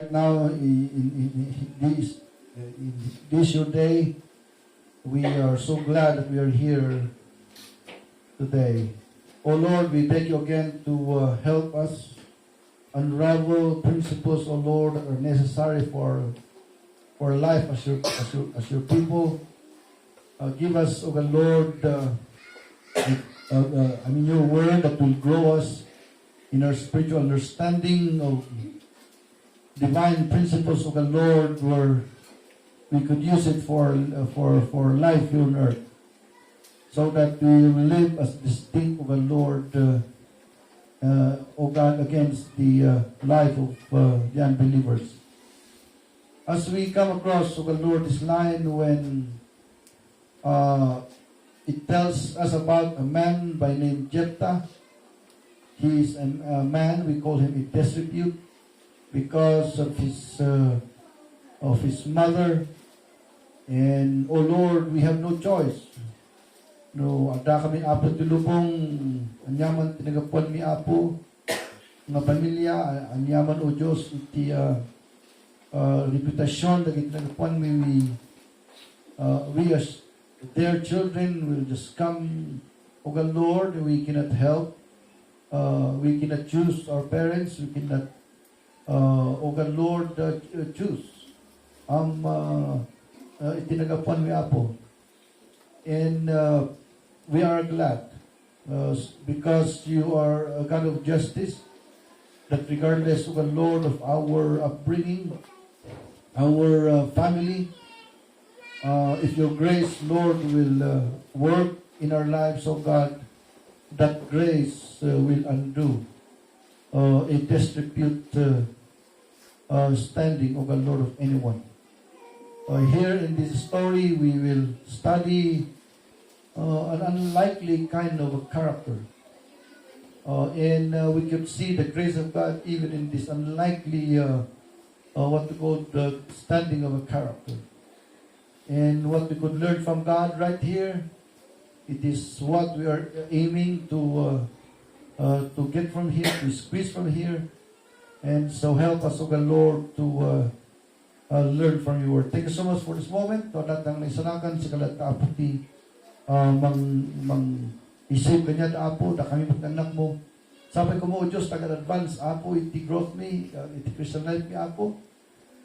Now, in this your day, we are so glad that we are here today. Oh Lord, we beg you again to help us unravel principles, oh Lord, that are necessary for life as your people. Give us, oh Lord, your word that will grow us in our spiritual understanding of divine principles of the Lord, where we could use it for life here on earth, so that we will live as distinct of the Lord, O God, against the life of the unbelievers. As we come across, O Lord, this line when it tells us about a man by name Jephthah. He is a man, we call him a disrepute, because of his mother. And oh Lord, we have no choice. No, ada kami apo tulubong anyaman tinagapuan mi apo nga pamilya anyaman o Dios iti reputasyon dagiti tinagapuan mi we as their children will just come, O God Lord. We cannot help, we cannot choose our parents, we cannot O God Lord, choose ang itinagapuan mi apo. And we are glad because you are a God of justice, that regardless, O God Lord, of our upbringing, our family, if your grace, Lord, will work in our lives, O God, that grace will undo a disrepute standing, O God Lord, of anyone. Here in this story, we will study an unlikely kind of a character. And we can see the grace of God even in this unlikely, what we call the standing of a character. And what we could learn from God right here, it is what we are aiming to get from here, to squeeze from here. And so help us, O God Lord, to learn from your word. Thank you so much for this moment. To lahat ng naisanakan sa kalat na apo ti isip kanya na apo, na kami pag-anak mo. Sabi ko mo, O Diyos, tagal-advance, apo, iti growth me, iti Christian life mi, apo.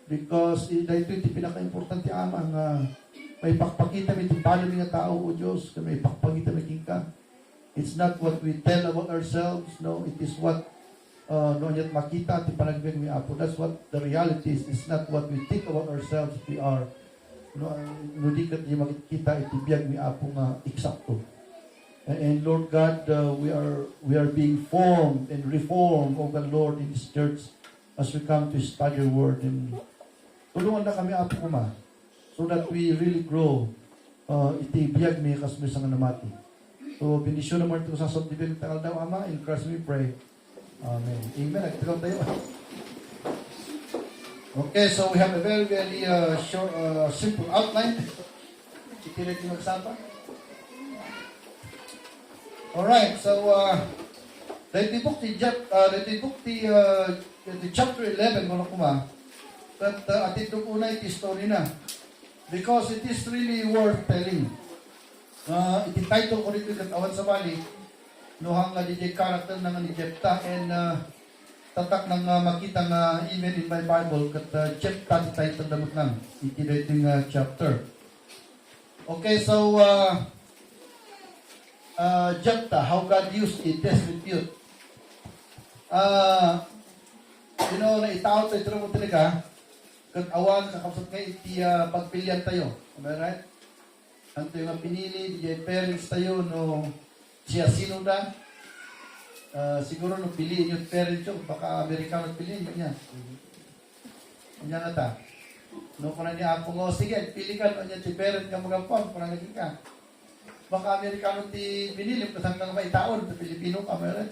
Because dahito iti pinaka-importante amang may pakpakita mi iti paano mi nga tao, O Diyos, may pakpakita mi kingka. It's not what we tell about ourselves, no, it is what no yet makita at panagbiag mi apo. That's what the reality is. It's not what we think about ourselves. We are no di kat di makita iti biag mi apo nga eksakto. And Lord God, we are being formed and reformed, O God Lord, in this church as we come to study your word. And tulungan na kami apo kuma, so that we really grow iti biag mi kasmi sang namati. So bendisyon naman ito sa subdivin tangal daw, Ama, in Christ we pray. Amen. Amen. Nagtagaw tayo. Okay, so we have a very, very short, simple outline. Itinit yung magsapa. Alright, so the book, the chapter 11, mga kuma, that atin doon una iti story na. Because it is really worth telling. Iti title ko rito katawan sa bali, nohang nga DJ character ng ni Jephthah, and tatak nang makita nga even in my Bible kat Jephthah ti title damot lang iti dating chapter. Okay, so Jephthah, how God used a disrepute. Na itaot tayo mo talaga kat awan kakapsat nga iti pagpilian tayo. Am I right? Ang tayo nga pinili, DJ parents tayo, no siya sino na? Siguro nung piliin yung parents yung, baka Amerikano piliin niya. Kanya na ta. Nung kuna niya ako nga, sige, pili ka, niya ti parent ka magampang, kuna naging ka. Baka Amerikano ti binili, kasang kang maitaon, sa Pilipino ka, meron.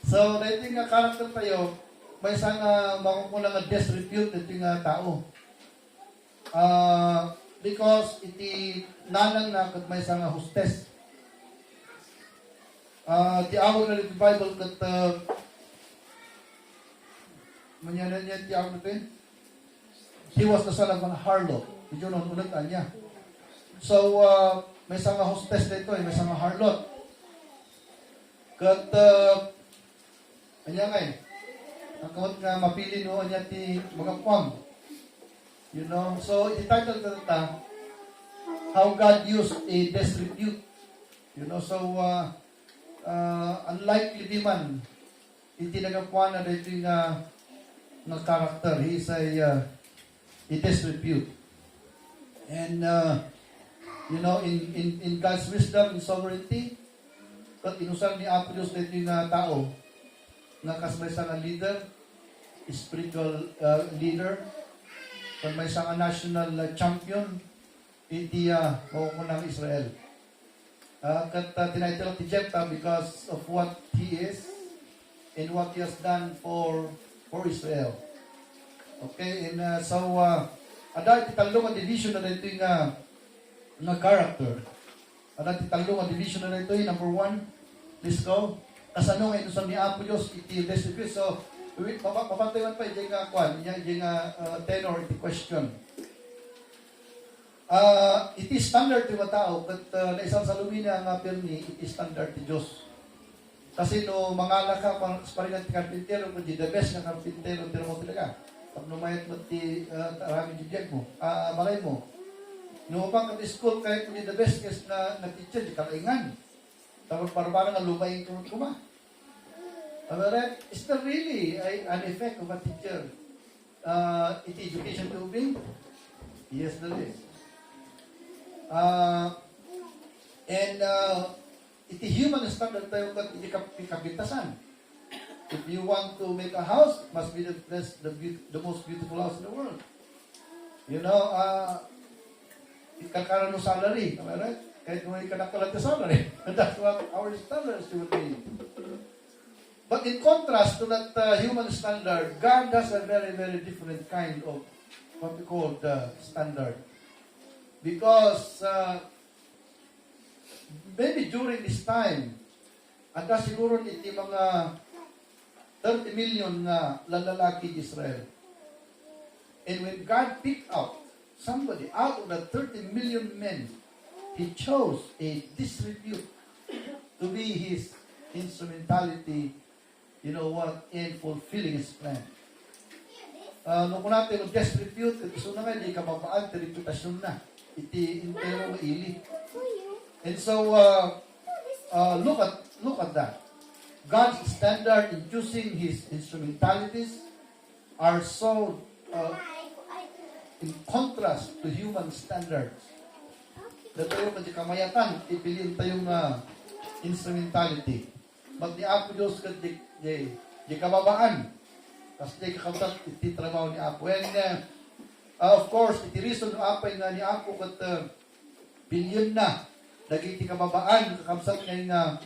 So, dahil nga karakter tayo, may isang makukulang nga disrepute ito nga tao. Because iti nanang na kat may isang hostess. Di awag na ito Bible kat manyanan niya tiyawag natin. He was the son of a harlot. Medyo nung unataan niya. So, may isang hostess dito, may isang harlot. Kat, anya nga ang kamot nga mapili no, anya ti mga kwam. You know, so ititle ta how God used a disrepute. You know, so unlikely di man iti nagapuan na dito nga character. He is a disrepute. And you know, in God's wisdom and sovereignty, kat inusang ni Apo Diyos dito nga tao nga kasmay sa nga leader, spiritual leader, kung may isang national champion, iti ng Israel. Kat tinitle ti Jephthah because of what he is and what he has done for Israel. Okay, and so, ada iti talong division na dito nga character. Ada iti talong division na dito number 1, let's go. Kasano nga inusang ni Apo Diyos iti discipline. So, papatayon pa, yung nga kwan, yung tenor, iti question. Iti standard ti matao, kat naisang sa lumina nga pirni, iti standard ti Diyos. Kasi no, mangala ka, paring ti karpintero, kung di the best nga karpintero, tira mo talaga. Pag numayat mo ti maraming jibiyag mo, malay mo. No, pang kati school, kahit kung di the best kes na teacher, di kalaingan. Tapos parang nga lumayin kuma. But is there really an effect of a teacher in education to be? Yes, there is. And iti human standard tayo kat iti kapintasan. If you want to make a house, it must be the most beautiful house in the world. You know, ikakaroon ng salary, am I right? Kahit kung ikakalat na salary. That's what our standards would be. But in contrast to that human standard, God has a very, very different kind of what we call the standard. Because maybe during this time, anda siguro iti mga 30 million na lalaki di Israel. And when God picked out somebody out of the 30 million men, He chose a disrepute to be His instrumentality, you know what, in fulfilling His plan. Nung natin yung disrepute, ito na nga, hindi ka mapaan, reputasyon na. Iti intero ili. And so, look at that. God's standard in choosing His instrumentalities are so in contrast to human standards. Na tayo pati kamayatan, ipilin tayong instrumentality. But di Apo Diyos di kababaan. Kasi di kakabsat iti trabaho ni Apo. And of course, iti reason ng apay nga ni Apo kat bilyon na. Dagiti kababaan, kakabsat ngayon nga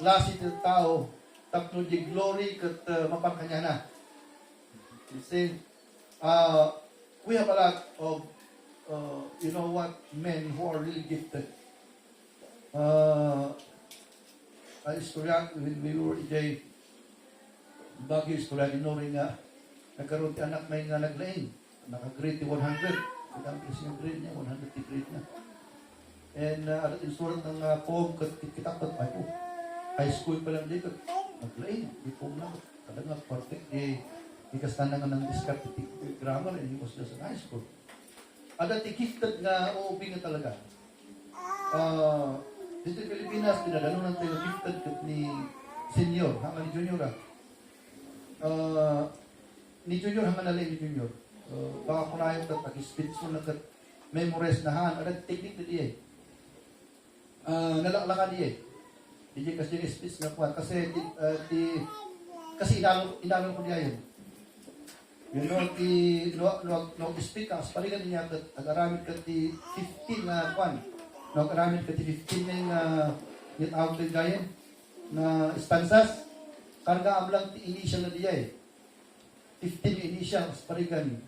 klase ng tao, tapno di glory kat mapangkanya na. You see, we have a lot of, you know what, men who are really gifted. Istorya, when we were in Baguio, istorya, inoring nga, nagkaroon ti anak may nga naglaing. Naka-grade 100. Ang yung grade niya, 100 grade na. And at insuran ng poem, kitakot, ay po, high school pa lang dito, naglaing, di poem lang. Talagang perfect, ikastan na nga ng discard, grammar, and he was just in high school. At gifted nga, uubi nga talaga. Dito sa Pilipinas, pinadalunan tayo gifted ni senior, hanga ni junior. Ni junior, hanga nalay ni junior. Baka kunayon kat, pag-speech mo na kat, memorize na haan, at technique na diya. Nalaklakan diya. Hindi kasi yung speech na kuwan. Kasi inalon ko diya yun. You know, speak ka, paligan niya kat, ag-aramid ka ti 15 na kuwan. Nag-aramid ka ti 15 na yung nitawag din gayan na stanzas. Karga amlang ti initial na diya 15 yung initial, paligan.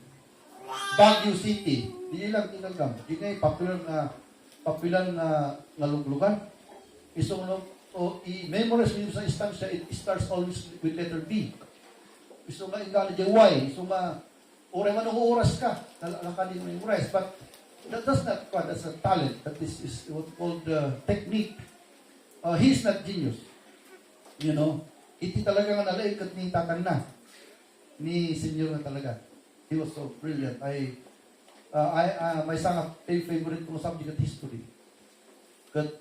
Baguio City. Hindi lang tinagam. Hindi nga popular na luglugan. Isong i-memorize mo sa instansya, it starts always with letter B. Gusto nga ingala dyan, why? Gusto nga, oray man ang oras ka, nalakanin mo yung rice. But that's not what, that's a talent. That is what's called technique. He's not genius. You know, iti talaga nga nalaig at ni tatang na. Ni senior na talaga. He was so brilliant. My sang favorite kong subject at history. But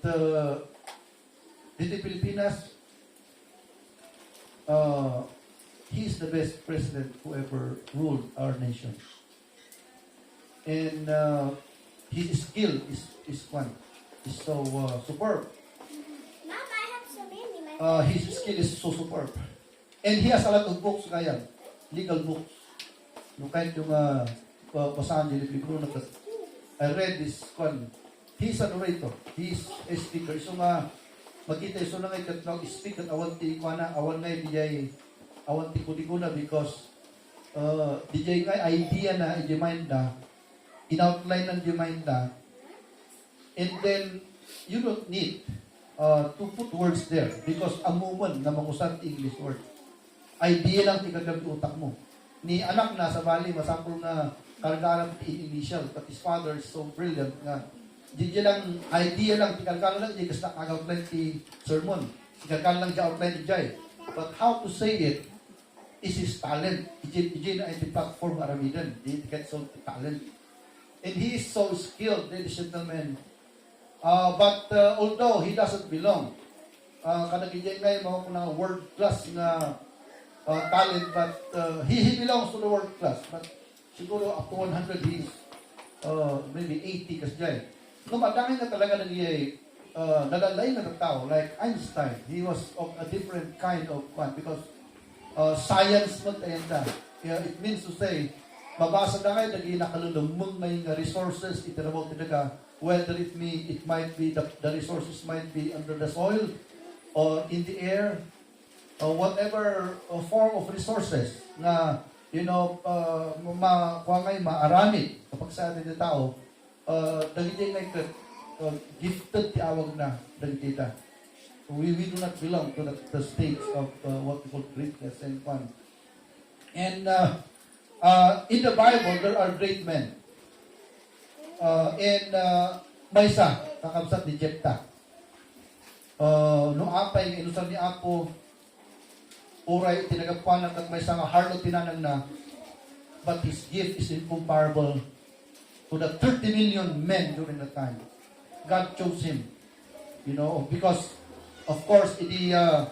dito Pilipinas, he is the best president who ever ruled our nation. And his skill is so superb. Mama, I have so many. His skill is so superb. And he has a lot of books kaya, legal books. No, kahit yung basahan niya, libro na I read this one. He's an orator. He's a speaker. So nga, magkita iso na ngayon kat speak at awan ti ikwana, awan ngay dijay, awan ti kudiguna because dijay ngay idea na, iji mind na, in-outline ng iji mind na, and then, you don't need to put words there because amuman na mangusap English word. Idea lang ti kagam utak mo. Ni anak na sa bali, masapol na karagaran ti initial, but his father is so brilliant nga di lang idea lang tikalkal lang di kasi nag-outline ti sermon tikalkal lang di outline di jay but how to say it is his talent iji na iti platform aramidan di get so talent and he is so skilled, ladies and gentlemen. But although he doesn't belong kanang iji ngayon mga kunang world class na talent, but he belongs to the world class, but siguro up to 100 he's maybe 80 kasi jay. No, madami na talaga nalalay na ng tao. Like Einstein, he was of a different kind of one because science mo tayo na. It means to say, mabasa na kayo, naging nakalulumong may resources, itinabot talaga, whether it might be, the resources might be under the soil, or in the air, or whatever form of resources na, maarami kapag sa atin ng tao, dagiti nga gifted ti awag na dagiti. We do not belong to the stage of what we call greatness and fun. And in the Bible, there are great men. And maysa, kakabsat ni Jepta. No apay, inusan ni Apo, uray, tinagapuanan at maysa nga harlot tinanang na, but his gift is incomparable to the 30 million men during that time. God chose him. Because, of course, hindi na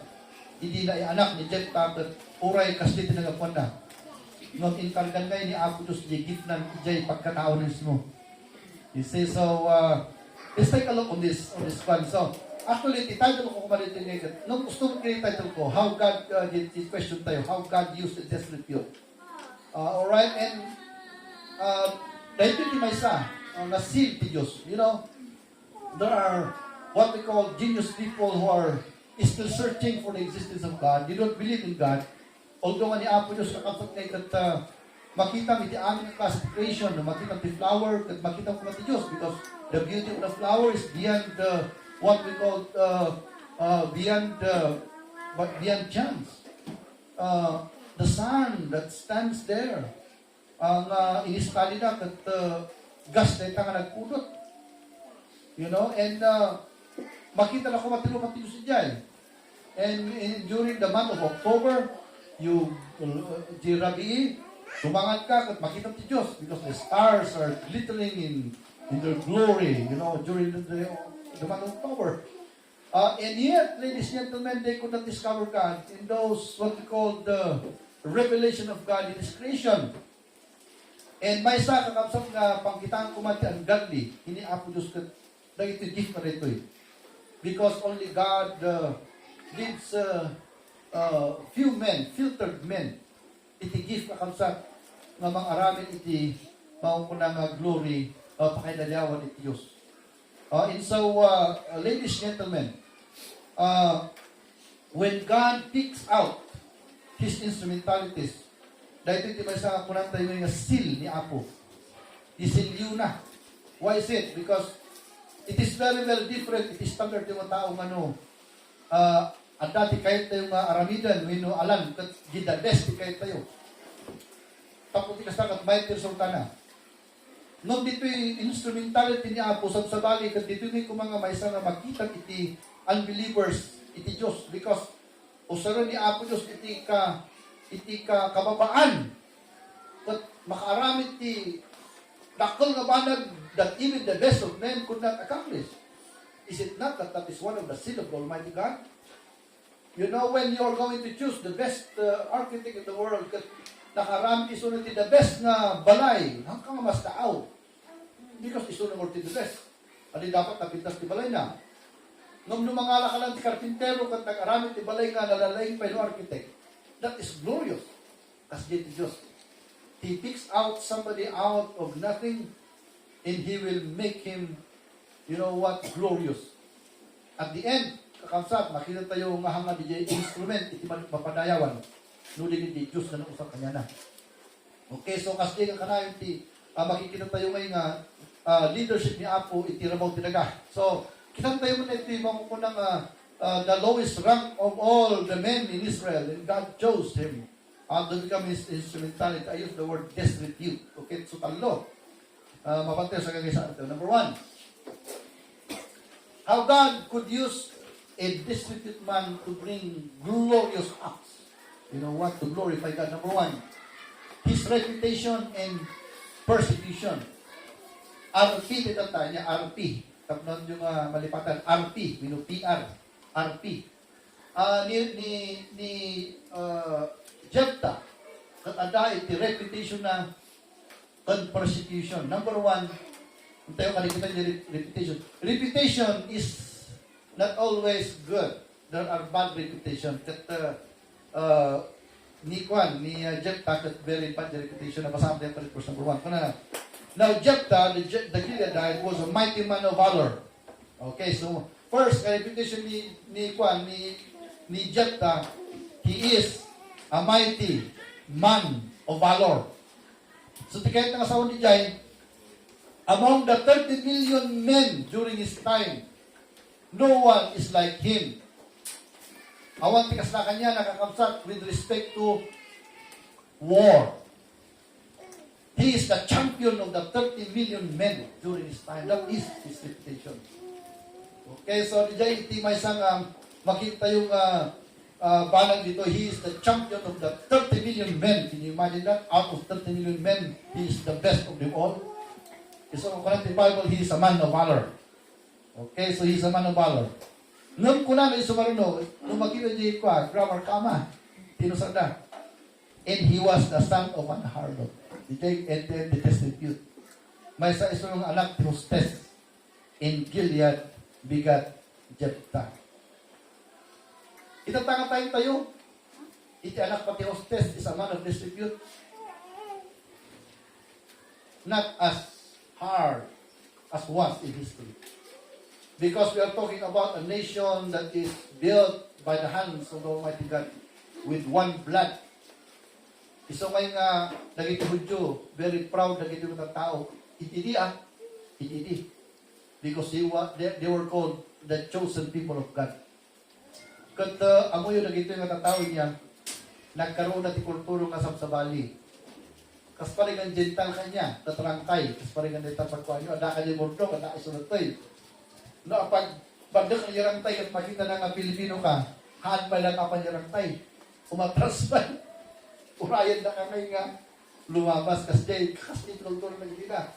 anak ni Jepta, but uray kasi tinagapuan na. Nung inkargan ngayon ni Apo Diyos, di gift ng ijay pagkatao mismo. You see, so, let's take a look on this one. So, actually, the title ko kumalitin ngayon, nung gusto mo kayo title ko, how God, this question tayo, how God used the desolate youth. Alright, and, dahil ito may isa, na-seal ti Diyos. There are what we call genius people who are still searching for the existence of God. They don't believe in God. Although nga ni Apo Diyos nakapag ngayon at makita iti aming classification, makita ti flower, at makita ko ti Diyos because the beauty of the flower is beyond what we call beyond chance. The sun that stands there, ang iniskali na at gas na itang nagpudot. And makita na ko matilo si Jai. And during the month of October, Rabi, tumangat ka at makita ti Diyos because the stars are glittering in their glory, during the month of October. And yet, ladies and gentlemen, they could not discover God in those, what we call the revelation of God in His creation. And may isa kakapsap na pangkitaan kumati ang godly, ini Apo Diyos na ito gift na ito eh. Because only God gives few men, filtered men, iti gift kakapsap nga mga aramin iti maungkunang glory pakailalyawan iti Diyos. And so, ladies and gentlemen, when God picks out His instrumentalities, dahil ito may sa kunang tayo nga seal ni Apo. Isilyo na. Why is it? Because it is very, very different. It is standard yung taong At dati kahit tayo nga aramidan, wino alam, kat gidades, di kahit tayo. Tapos di kastakat, may sultana. Nung dito'y instrumentality ni Apo sa bali, kat dito may kumanga may isa na makita iti unbelievers, iti Diyos. Because, usaro ni Apo Diyos, iti ka kababaan. Kat makaaramid ti dakol nga banag that even the best of men could not accomplish. Is it not that that is one of the sin of the Almighty God? You know, when you are going to choose the best architect in the world, nakarami isunod ti the best nga balay, hanggang mas taaw. Because isunod mo ti the best. Adi dapat napintas ti balay na. Nung lumangala ka lang ti karpintero, kat nakarami ti balay nga nalalaing pa yung architect. That is glorious. As did Diyos. He picks out somebody out of nothing, and He will make him, you know what, glorious. At the end, kakamsat, makita tayo nga hanga di instrument, iti mapadayawan. Nulin di Diyos na nausap kanya na. Okay, so kasi nga kanayon ti, makikita tayo ngayon nga, leadership ni Apo, iti rabaw tinaga. So, kita tayo muna iti makukunang the lowest rank of all the men in Israel, and God chose him to become his instrumentality. I use the word disrepute. Okay, so talo. Mapantay sa kagaysa. Number 1, how God could use a disrepute man to bring glorious acts. You know what? To glorify God. Number 1, his reputation and persecution. RP, tayo niya, RP. Tapos yung malipatan, RP, PR, RP. Jephthah, ada iti reputation na and persecution. Number 1, tayo kalimutan yung reputation. Reputation is not always good. There are bad reputation. Ni Jephthah, very bad reputation. Nabasama tayo palit verse number 1. Now, Jephthah, the Gileadite, was a mighty man of valor. Okay, so, first, reputation ni Jephthah, he is a mighty man of valor. So, tikayat ng asawa ni Jai, among the 30 million men during his time, no one is like him. Awan tikas na kanya nakakamsat with respect to war. He is the champion of the 30 million men during his time. That is his reputation. Okay, so Jai, iti may isang makita yung banang dito. He is the champion of the 30 million men. Can you imagine that? Out of 30 million men, he is the best of them all. So, according to the Bible, he is a man of valor. Okay, so he is a man of valor. Nung kuna na isumaruno, nung makita niya ko, grammar kama, tinusada. And he was the son of an harlot. DJ and then the distribute. May sa isunong anak, hostess. In Gilead, bigat Jephthah. Itatanga tayo. Iti anak pati hostess is a man of distribute. Not as hard as was in history. Because we are talking about a nation that is built by the hands of the Almighty God with one blood. Iso ngay nga nagiti Hudyo, very proud nagiti mga tao. Itidi. Because they were called the chosen people of God. Kat amo yung nagiti nga tao niya, nagkaroon na ti kulturo nga sa bali. Kas paring ang gentle kanya, tatrangkay. Kas paring ang gentle pagkuhan nyo, ada ka niya murdok, ada ka isunod tayo. No, pag bagdak ang yarangtay at makita na nga Pilipino ka, haan pa lang ka yarangtay. Umatras pa. Urayan na kami nga lumabas. Kasi kulturo na gina.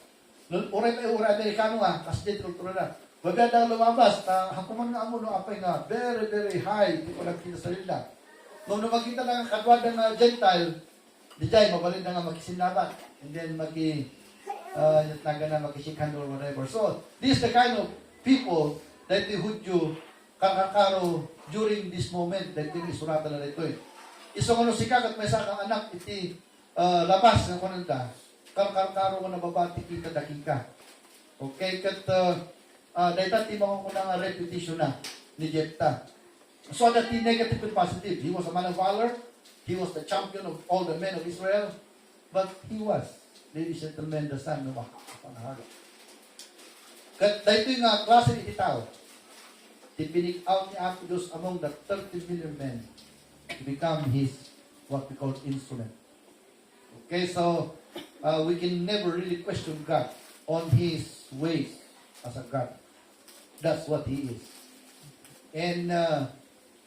Uray pa yung Amerikano nga, kasi kulturo na. Maganda lumabas, hakuman nga mo no, apay nga, very, very high, hindi ko nagkita sa nila. Nung makita na nga kadwad ng Gentile, di jay, mabalin na nga makisinabat. And then naga na makisikan or whatever. So, this is the kind of people that the Hudyo kakakaro during this moment that isurat na ito. Iso nga no sikak at may sakang anak iti labas ng kananda. Kakakaro nga nababati kita daking ka. Okay, kat dahil tati mga kunang reputation na ni Jephthah. So that the negative and positive. He was a man of valor. He was the champion of all the men of Israel. But he was, ladies and gentlemen, the son of a panahalo. Kat dahil ito yung klase ni tao. Tipinig out ni Apo Diyos among the 30 million men to become His, what we call, instrument. Okay, so we can never really question God on His ways as a God. That's what He is. And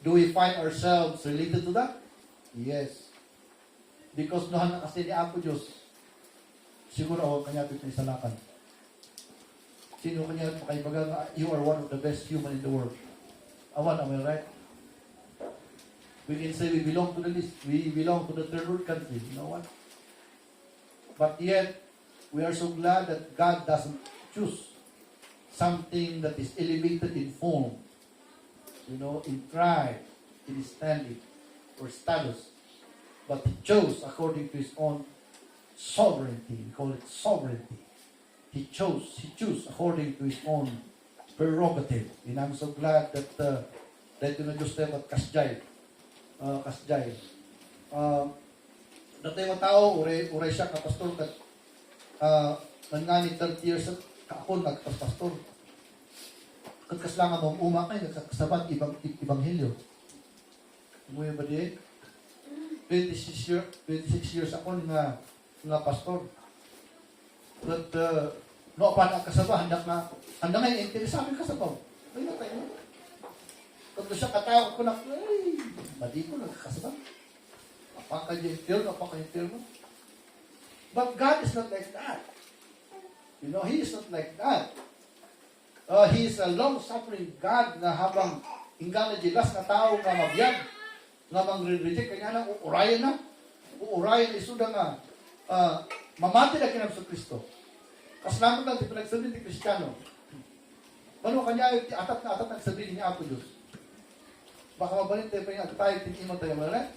do we find ourselves related to that? Yes. Because nohan na kasi ni Apo Diyos, siguro ako kanya ito isalakan. Sino kanya pakaibaga, you are one of the best human in the world. Awan, am I right? We can say we belong to the list. We belong to the third world country. You know what? But yet, we are so glad that God doesn't choose something that is elevated in form, you know, in pride, in standing, or status. But He chose according to His own sovereignty. We call it sovereignty. He chose according to His own prerogative. And I'm so glad that that yung Diyos tayo at kasjay. Datay mga tao, uray siya kapastor kat nangani 30 years ako nagpastor. Kat kaslangan mo umakay nagkasabat ibanghelyo. Mo ba di? 26 years ako nga pastor. But no pa na kasaba handak nga interesado ka sa pao. Ay na tayo. Kung siya katao ko na, ay, madi ko nagkasaba. Apaka yung firmo. But God is not like that. You know, He is not like that. He is a long-suffering God na habang inggan na jilas na tao nga mabiyag, nga mang-reject kanya na, uurayan isuda nga, mamati na kinam sa Kristo. Kasalamat lang, di pinagsabihin ni Kristiyano. Ano kanya, atat na nagsabihin niya Apo Diyos. Baka mabalin tayo pa yung tayo, tinimot tayo, right?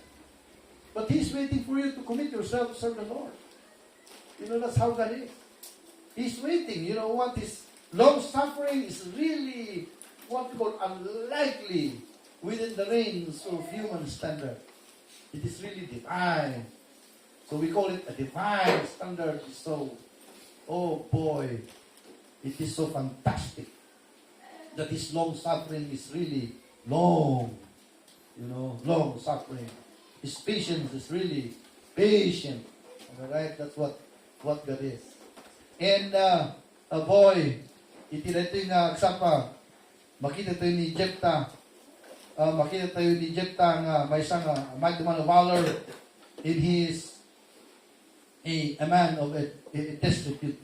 But He's waiting for you to commit yourself to serve the Lord. You know, that's how God is. He's waiting. You know what? His long-suffering is really what we call unlikely within the range of human standard. It is really divine. So we call it a divine standard. So, oh boy, it is so fantastic that His long-suffering is really long. You know, long-suffering. His patience is really patient. Alright? That's what God is. And, a boy, itinito yung agsapa, makita tayo ni Jephthah, nga may isang mighty man of valor, and he is a man of a destitute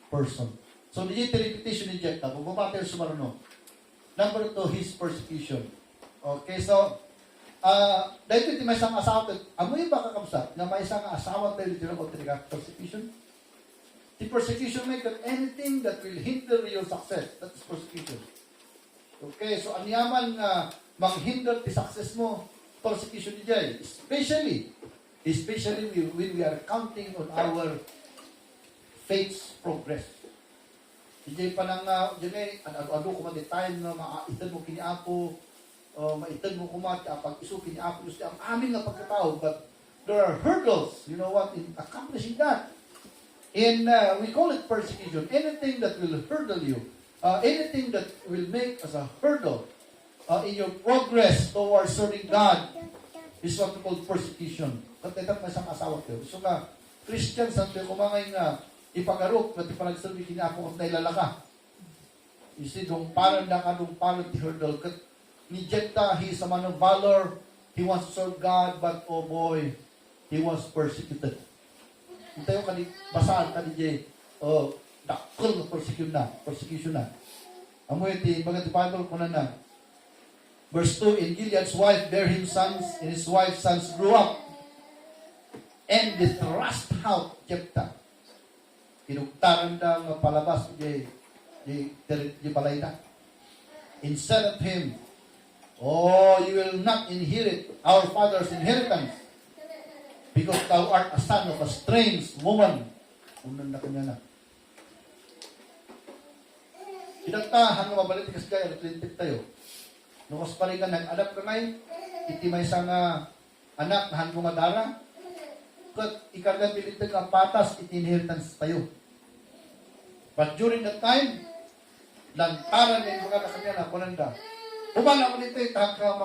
person. So, the reputation ni Jephthah, pagbabatay sa marunong. Number 2, his persecution. Okay, so, dahil ito may isang asawa, amoy ba kakamsa, na may isang asawa tayo dito na persecution? The persecution make that anything that will hinder your success, that is persecution. Okay, so ang yaman nga manghinder ti success mo, persecution ni Jay. Especially when we are counting on our faith's progress. Hindi pa nang, ano ko time na maitad mo kiniapo, maitad mo kumati, pag iso kiniapo, gusto ang amin na pagkatao, but there are hurdles, you know what, in accomplishing that. And we call it persecution. Anything that will hurdle you, anything that will make us a hurdle in your progress towards serving God is what we call persecution. Katitat may isang asawa ko. So nga, Christian, sa kumangay nga, ipagarok, pati panagsabi, kinapo at nailalaka. You see, dong parang ti hurdle. Ni Jephthah, he is a man of valor. He wants to serve God, but oh boy, he was persecuted. Tayo ka basaan ka DJ, dakol na persecution na. Amoy ti bagat ti Bible ko na. Verse 2, and Gilead's wife bare him sons, and his wife's sons grew up, and they thrust out Jephthah. Inugtaran da nga palabas di balay na. And said of him, oh, you will not inherit our father's inheritance, because thou art a son of a strange woman. Unan na kanya na. Kinagtahan nga mabaliti kasi kaya, atlintik tayo. Nukas pa rin ka, nag-anak ka ngay, iti may isang anak na hanggang madara, kat ikargan pilitag ang patas, iti inheritance tayo. But during that time, lantaran yung mga na kanya na, kunanda, Umala mo nito, taka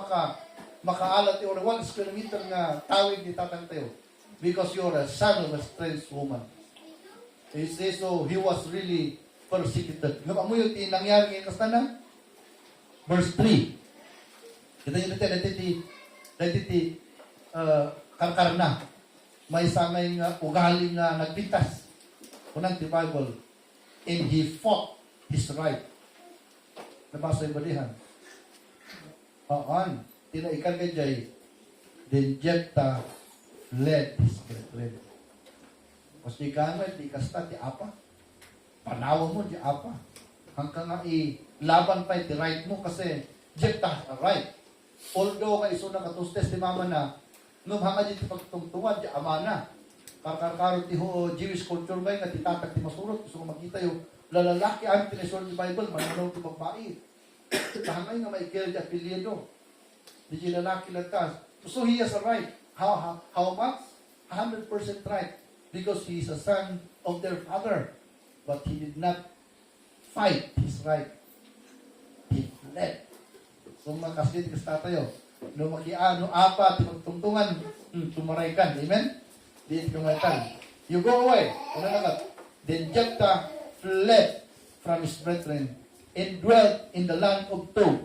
makaalat yung 1 square meter nga tawid ni tatang tayo. Because you're a son of a strange woman. He says, so he was really persecuted. Nga mo yung nangyari ngayon kastanan? Verse 3. Kita yung dati, karkar na. May samay nga ugali nga nagpintas. Unang the Bible. And he fought his right. Nabasa yung balihan. Aan. Tinaikan ka jay. Then Jephthah led his brethren. Mas di gamit, di kasta, di apa. Panawa mo, di apa. Hanggang nga laban pa yung right mo kasi Jephthah right. Although ka iso na katustes di mama na nung hanga di pagtungtungan di ama na. Karkarkarot ti Jewish culture ba nga titatag ti masurot. Gusto ko makita yung lalaki ang tinesol di Bible mananaw ti magbai. Hangay nga maikil di apelyido. Di di lalaki lantas. So he has a right. How much? 100% right. Because he is a son of their father. But he did not fight his right. He fled. So mga kaslid kasta tayo. No makiano apa ti magtungtungan tumaray kan. Amen? Di tumaytan. You go away. Ano nakat? Then Jephthah fled from his brethren and dwelt in the land of Tob.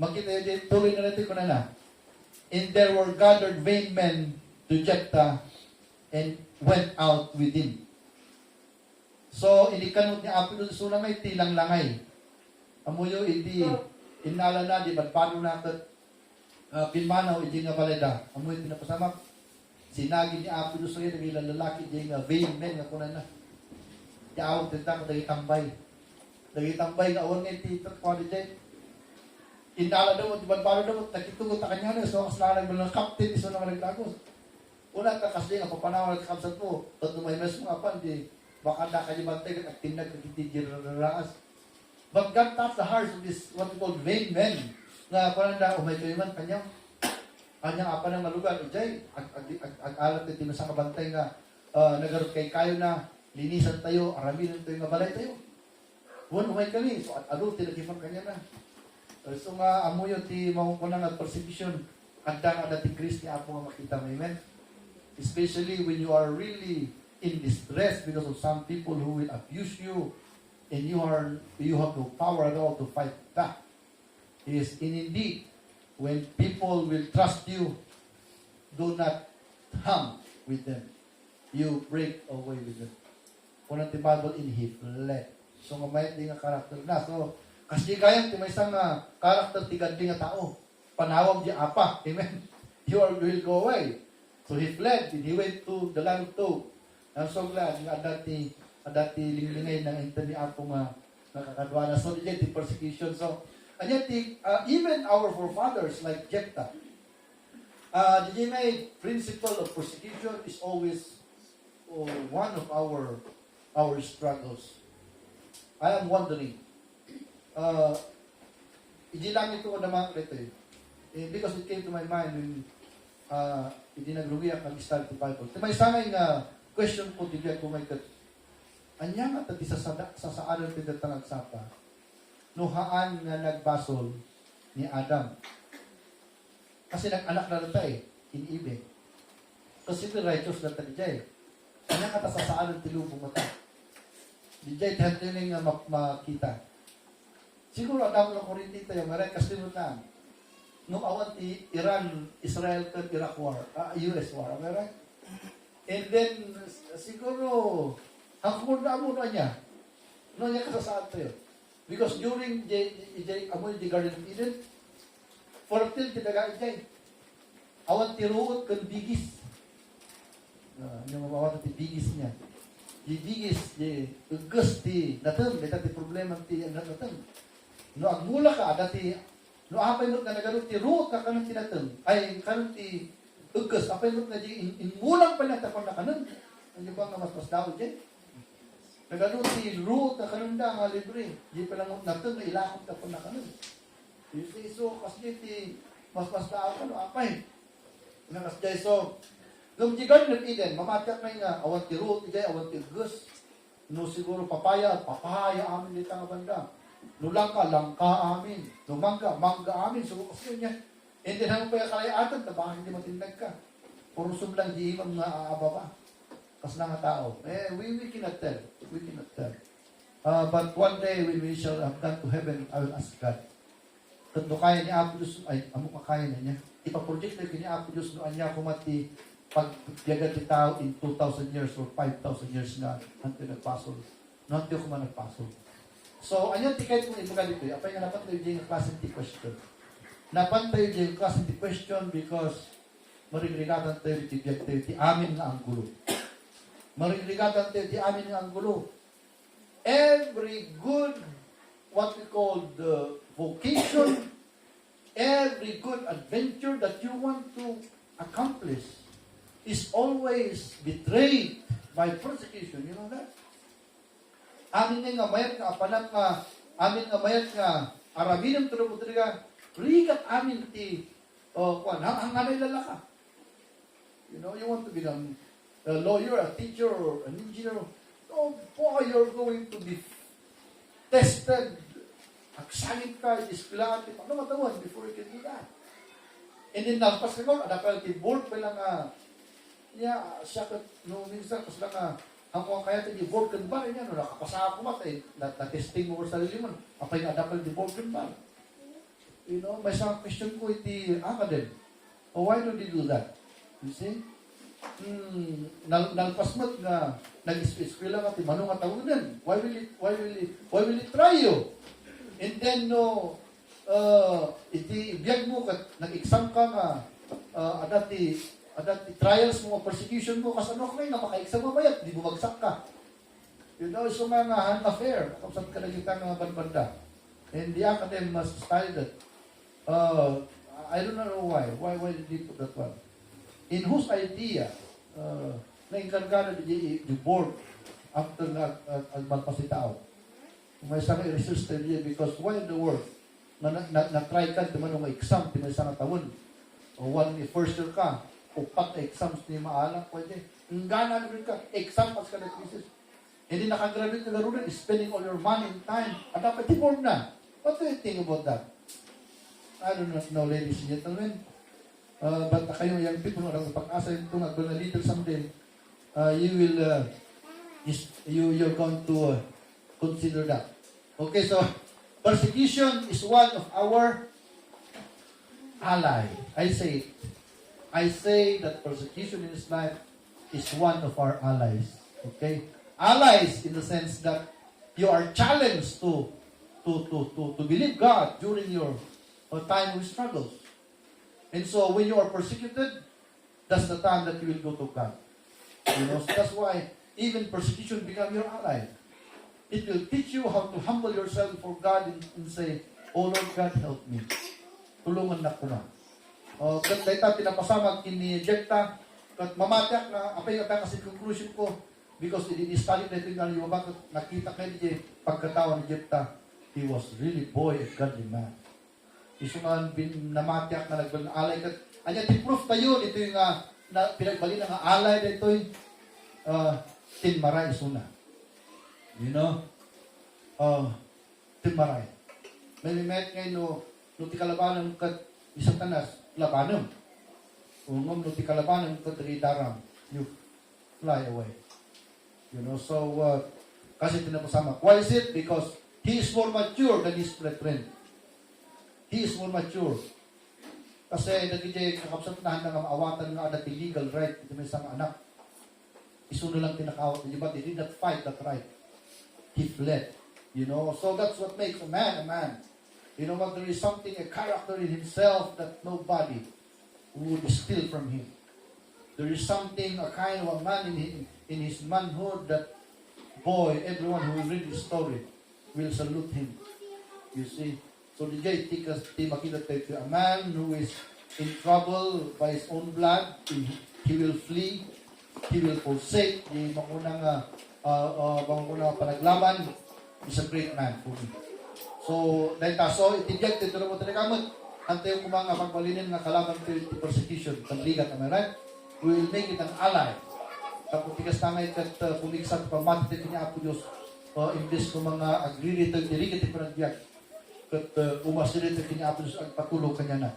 Makita yun din, tuloy na natin ko na. And there were gathered vain men to Jephthah and went out with him. So, inikanot niya apo doon sa langay, tilang langay. Amuyo, hindi, inala na, di badpano natin, pinmanaw, hindi nga baleda. Amuyo, tinapasamak. Sinagi ni apo doon sa iyo, nagilang lalaki, di nga vain men, nga kunan na. Di awag tinta ko, dagitambay. Dagitambay, nga awag nga tito, kwa di dyan. Inala daw, di badpano daw, nakitugot na kanya na, so kasalanan mo ng captain, iso naman naglagos. Una ka kasi nga papanawan at kapsat mo, at may mes mo apan, di baka na kayo bantay at tinag nagtitigil na raas. But God touched the hearts of this, what we call vain men, nga parang na umay kayo man, kanyang apa ng malugar, ijay, ag-alat na tinusang kabantay nga, nagarot kay kayo na, linisan tayo, araminan tayo nga balay tayo. Huwag umay kami, so at alo, tinagifan kanya na. So nga, amoy yung ti mahukunang at persecution, agdang adating Kristi, apo nga makita mo, amen? Especially when you are really in distress because of some people who will abuse you and you have no power at all to fight back. Is indeed when people will trust you, do not hang with them. You break away with them. Unang the Bible in he fled. So ngamayat di nga karakter na. So kasi kayang may isang karakter tigad di nga tao. Panawag di apa. Amen. You will go away. So he fled, and he went to the land of Tob. I'm so glad nga dati linglingay ng intindi ako nakakadwana. So di persecution. So and yet even our forefathers like Jephthah, the principle of persecution is always one of our struggles. I am wondering, hindi lang ito ko naman ito because it came to my mind when hindi nagluwiyak ang start the Bible. May sangay nga question po dibiyak ko may kat. Anya nga tati sa saaran tinatang agsapa. Nuhaan nga nagbasol ni Adam. Kasi nag-anak na nata iniibig. Kasi the righteous na tadi jay. Anya nga ta sa saaran tilubong mata. Di jay tihantining nga makita. Siguro Adam ng Korinti tayo, maray kasi nutaan. Nung awan ti Iran-Israel at Iraq war, US war, am I right? And then, siguro, ang kumunda mo na niya, no niya kasasaan tayo. Because during amoy the Garden of Eden, fertile tinagaan dyan. Awan ti ruot kan bigis. Yung awan ti bigis niya. Di bigis, di ugus ti natem, dita ti problema ti natem. No, ang mula ka, dati, no apay mo na nagano ti root ka kanang tinateng ay kanang ti ugas apay mo na di inmulang pa na tapon na kanon ano ba nga mas daw di nagano ti root ka kanang da nga libre di pa lang nateng na ilakot tapon na kanon so kasi ti mas daw ano apay nakas jay so nung di Garden of Eden mamatyak na nga awan ti root di awan ti ugas no siguro papaya amin dito nga banda Langka amin. Mangga amin. So, kasi niya. Hindi naman pa yung kalayatan, baka hindi matindag ka. Puro sumlang di imam nga aababa. Kas na nga tao. We cannot tell. We cannot tell. But one day, when we shall have gone to heaven, I will ask God. Kung kaya niya Apo Diyos, ay, amo makaya na niya. Ipaproject na kanya Apo Diyos, noon niya kumati pagbiyagan ti tao in 2,000 years or 5,000 years na hanto nagpasol. Hanto ko man nagpasol. So, anyan ti kahit kung ibaga dito, apay nga napan tayo dyan yung klase ti question. Napan tayo dyan yung klase ti question because marigligatan tayo ti biyag tayo ti amin nga ang gulo. Marigligatan tayo ti amin nga ang gulo. Every good, what we call the vocation, every good adventure that you want to accomplish is always betrayed by persecution. You know that? Amin nga mayat nga apanak nga, amin nga mayat nga arabinam tulog-tuliga, rigat amin ti, ang anay lalaka. You know, you want to become a lawyer, a teacher, or an engineer. Oh boy, you're going to be tested. Agsalit ka, ispilaan, ano matawan before you can do that. And then, nagpas ka ko, adapal ti board pa lang siya ka, no, minsan, kas lang ang kung kaya ti board kan ba, niya, no, nakapasa ako matay, na-testing mo sa sarili mo, apay nga adapal ti board kan ba. You know, may isang question ko, iti academic. Oh, why do they do that? You see? Nagpasmat nga, nag-eskwela ka, ti manong nga tawagan. Why will it try you? And then, no, iti biyag mo, nag-exam ka nga, adati trials mo, persecution mo, kas ano kayo, napaka-exam mo bayat, di bumagsak ka. You know, so nga hand affair, kapsat ka nagkita nga banbanda. And the academy must study that. I don't know why did they put that one? In whose idea, na-inkargana di board after nagbalpas si tao. May isang i-research tayo because why in the world na-try ka naman ng exam di may isang taon o first year ka o pat na exams di maalang pwede ang gana rin ka exam pas ka na thesis hindi nakagraduate na garunan spending all your money and time at dapat i-board na. What do you think about that? I don't know, ladies and gentlemen, but kayo yung people na pag-asa yung itong na leader someday, you're going to consider that. Okay, so persecution is one of our ally. I say that persecution in this life is one of our allies. Okay, allies in the sense that you are challenged to believe God during your time of struggles. And so when you are persecuted, that's the time that you will go to God. You know, so that's why even persecution become your ally. It will teach you how to humble yourself for God and say, "Oh Lord God, help me. Tulungan na ko na." Dahil tayo pinapasamag kini-ejecta, kat mamatyak na, apay ka kasi conclusion ko, because i-study na ito yung bakit nakita kayo niya, pagkatawa ni Jepta, he was really boy a godly man. Isungan namatyak na nagbalalay ka. Anya, ti-proof tayo, ito yung pinagbali na nga alay na ito yung tinmaray isuna. You know? Tinmaray. May met ngayon no ti kalabanan kat isang tanas, labanan. Ungom no ti kalabanan kat daram, you fly away. You know, so, kasi pinapasama. Why is it? Because he is more mature than his brethren. He is more mature. Kasi nagiging kakapsat na handa nga maawatan nga adat illegal right ito may isang anak. Iso na lang tinakawat niya, but he did not fight that right. He fled. You know, so that's what makes a man a man. You know what, there is something, a character in himself that nobody would steal from him. There is something, a kind of a man in his manhood that, boy, everyone who will read his story will salute him. You see? So the jay makita tayo a man who is in trouble by his own blood, he will flee, he will forsake, di makunang panaglaban, is a great man for me. So, dahil taso, itidyak tayo na mo talagamot, antay yung mga pagbalinin na kalaban to persecution, panligat, am I right? We will make it an ally. Tapos tigas tangay kat pumiksan, pamati niya Apo Diyos, o imbes ko mga agree ito, dirigit ko nagyag. Kat umasin ito kiniapon sa agpatulog kanya na.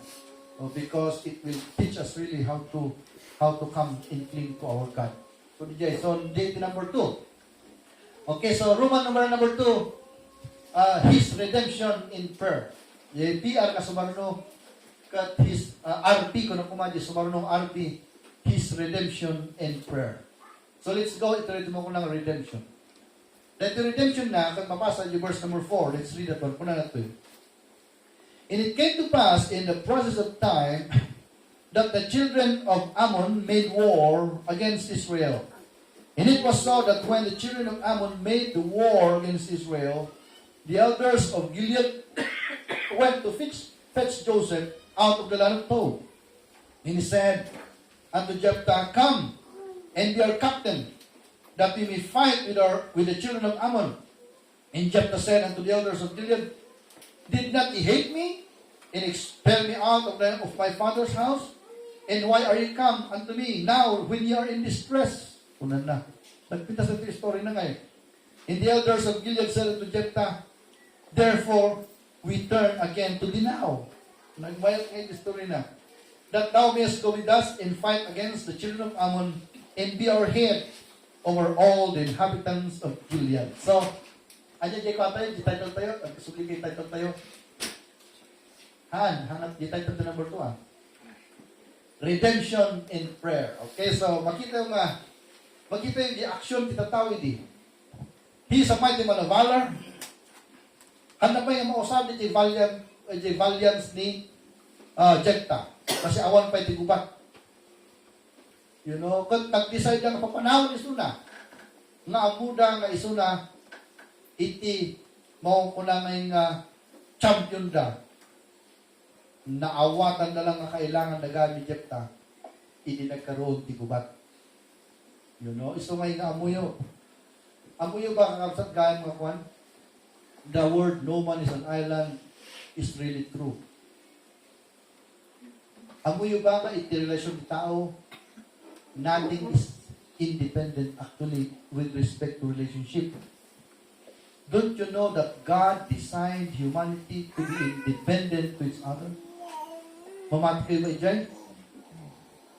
Because it will teach us really how to come in clean to our God. So, date number 2. Okay, so Roman number 2, His redemption in prayer. Yung PR ka sumarno, kat His RP, kung kumadya sumarno RP, His redemption in prayer. So let's go, ito mo ko ng redemption. Then the redemption na, kung mapasa yung verse number 4, let's read that one. Kuna na ito. And it came to pass in the process of time that the children of Ammon made war against Israel. And it was so that when the children of Ammon made the war against Israel, the elders of Gilead went to fetch Joseph out of the land of Tob. And he said unto Jephthah, Come and be our captain, that we may fight with the children of Ammon. And Jephthah said unto the elders of Gilead, Did not ye hate me, and expel me out of my father's house? And why are ye come unto me now when ye are in distress? Unan na. Nagpita sa ito story na ngayon. And the elders of Gilead said unto Jephthah, Therefore, we turn again to thee now. Nagmayat ngayon yung story na. That thou mayest go with us and fight against the children of Ammon, and be our head over all the inhabitants of Gilead. So, aja jay ko tayo, di title tayo, subli kay title tayo. Hanap di title to number 2 Redemption in prayer. Okay, so makita yung the action kita tawid di. He is a mighty man of valor. Ano pa yung mausap di valiance ni Jephthah. Kasi awan pa iti gubat. You know, kung nag-decide lang papanahon isuna, nga amuda nga isuna, iti mao ko na champion da, naawatan na lang nga kailangan na gamit Jephthah, hindi nagkaroon ti gubat. You know, iso ngay nga amuyo. Amuyo ba kakabsat gayang mga kwan? The word no man is an island is really true. Amuyo ba nga iti relasyon ni tao? Nothing is independent actually with respect to relationship. Don't you know that God designed humanity to be independent to each other? Mamati kayo ba dyan?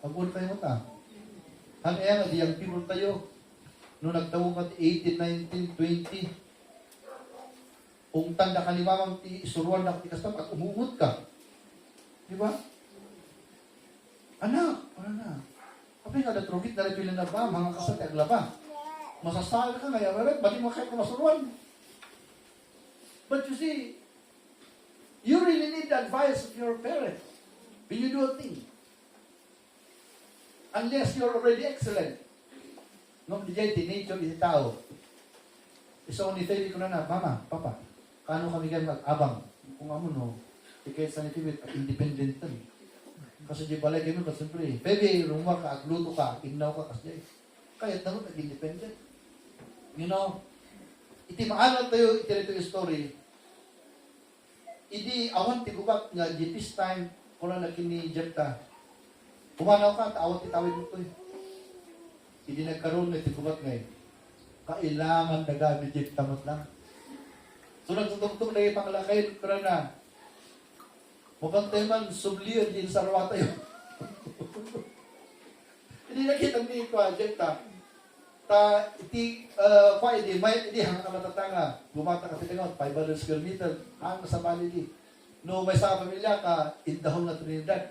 Pag-ulit kayo mo ta. Ang nga, di yung people tayo, nung nagtawag at 18, 19, 20, kung tanda ka ni mamang isuruan na tikas at umumot ka. Di ba? Anak, ano na? Kapag nga natrugit na rin na ba, mga kasat aglaba. Masasal ka ngayon, bali mo kayo kumasuruan. But you see, you really need the advice of your parents when you do a thing. Unless you're already excellent. No, di jay teenager iti tao. Isa ni Feli ko na Mama, Papa, kano kami kayo mag-abang? Kung amo no, ikay sa nitibit at independent tan. Kasi di balay kayo, kasi siyempre, Feli, rumah ka, agluto ka, ignaw ka, kasi kaya tanong nag-independent. You know, iti maalam tayo, iti rito yung story, idi awan ti gubat nga di this time, kung na nakini Jephthah, kumanaw ka, taawat ti tawid mo to eh. Hindi nagkaroon na tigubat ngayon. Kailangan na gamit yung tamot lang. So nagtutugtog na yung panglakay, kaya na, mukhang tayo man, subliyan din sa rawa tayo. Hindi nakita ni Jephthah. Ta, iti, hindi hanggang ka matatanga, bumata ka tinangon, 500 square meter, hanggang sa bali di. No, may sa pamilya ka, in the whole na Trinidad.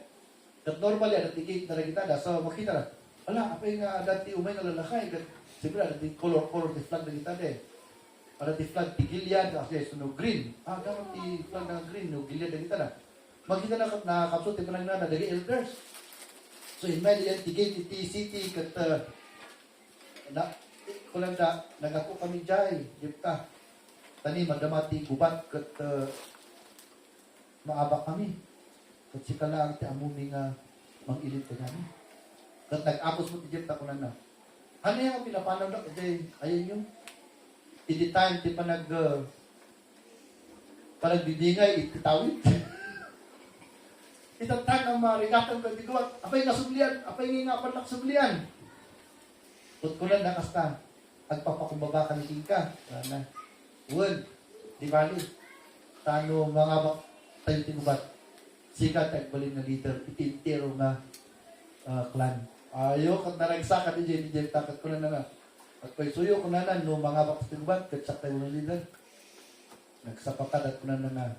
That normally, natigit na kita, so makita na, ala, apa yung dati umay na lalakay, siyempre, dati color di flag na kita de. Ada di flag, di Gilead, kasi no green. Dapat di flag na green, no Gilead na kita na. Makita na kapsot, yung panang na, dagi elders. So, in my liyan, tigit, iti city, kat, kulang na, nagako kami dyan, Jephthah. Tani, madamati, gubat, kat, maabak kami. Kat sika lang, ti amumi nga, mang-ilit ka namin. Kat nag-apos mo ti Jephthah ko na. Ano yung pinapanaw na? Ayun yung, hindi time, ti panagbibingay, ititawid. Itatang ang mga rigatang kagiguat. Apay nga sublian, apay nga panlak sublian. Tutkulan na kasta. agpapakumbaba ka ni ka. Na, word, di bali. Tano mga bak, tayo tinubat. Sikat agbalin na leader, itintiro nga clan. Ayo, kat naragsa ka ni Jen, takat ko na nga. At pa'y suyo ko na no mga bak tinubat, katsak tayo na leader. Nagsapakat at ko na nga,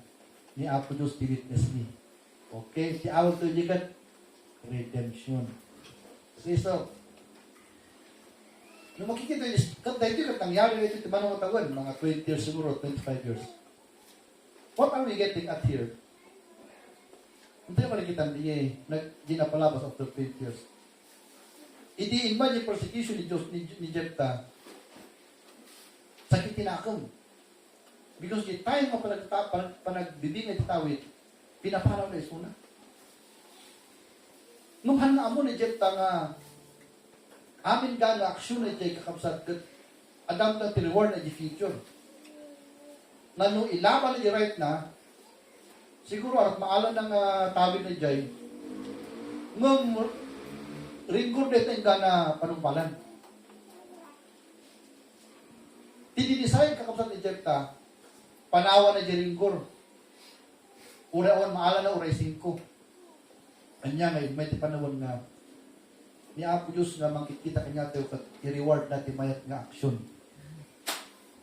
ni Apo Diyos, di witness me. Okay, si awag to jigat, redemption. So, nung makikita yun, kanta ito yung nangyari ito, ito ba nung taon? Mga 20 years siguro, 25 years. What are we getting at here? Hindi naman nakita hindi na palabas after 20 years. Hindi imagine persecution ni Jephthah, sakitin na akong. Because the time mo panagbibing at tawid, pinapanaw na isuna. Nung hanga mo ni Jephthah nga, amin ka nga aksyon na ito'y kakabsat kat adam na reward na di future. Na nung ilaban na di right na, siguro at maalan ng tawid na jay, ngong ringgor dito yung gana panumpalan. Tinidesign kakabsat ni Jephthah, panawa na di ringgor. Ura-ura maalan na uray 5. Anya ngayon, may tipanawan nga, ni Apo Diyos nga makikita kanya tayo kat i-reward natin mayat nga aksyon.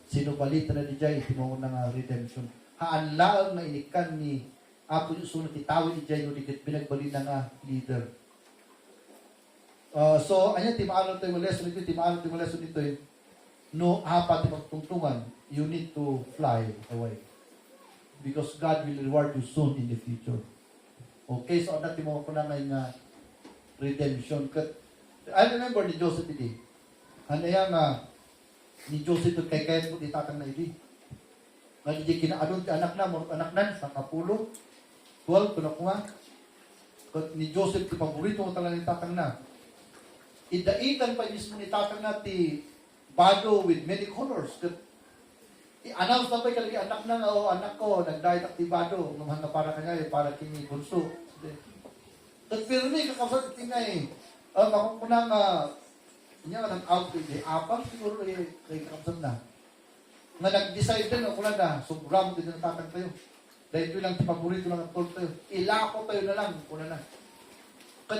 Sino balita na ni Jay, itimaw na nga redemption. Haanlaang na inikan ni Apo Diyos sunod itawin ni Jay no dikit binagbali na nga leader. So, anya timaalan tayo lesson ito, timaalan tayo lesson ito no apat magtungtungan, you need to fly away. Because God will reward you soon in the future. Okay, so natin mo ko na ngayon nga redemption. I remember ni Joseph iti. Ano yan ni Joseph ito kay kayan mo itatang na iti. Nga di kinaadon ti anak na, anak na, sa kapulo. 12, kuno ko nga. Ni Joseph ti paborito mo talaga itatang na. Idaitan pa mismo ni tatang na ti bado with many colors. I-announce na pa kalagi anak na nga, anak ko, nagdayat ti bado. Nung hanga para kanya, para kini bunso. Pero may kakasal tingay. Makukunang niya nga nag-out di apang siguro kay kakasal na. Nga nag-decide din ako lang na sobra mo din na tatang tayo. Dahil ito lang paborito lang ang tol tayo. Ilako tayo na lang kuna na.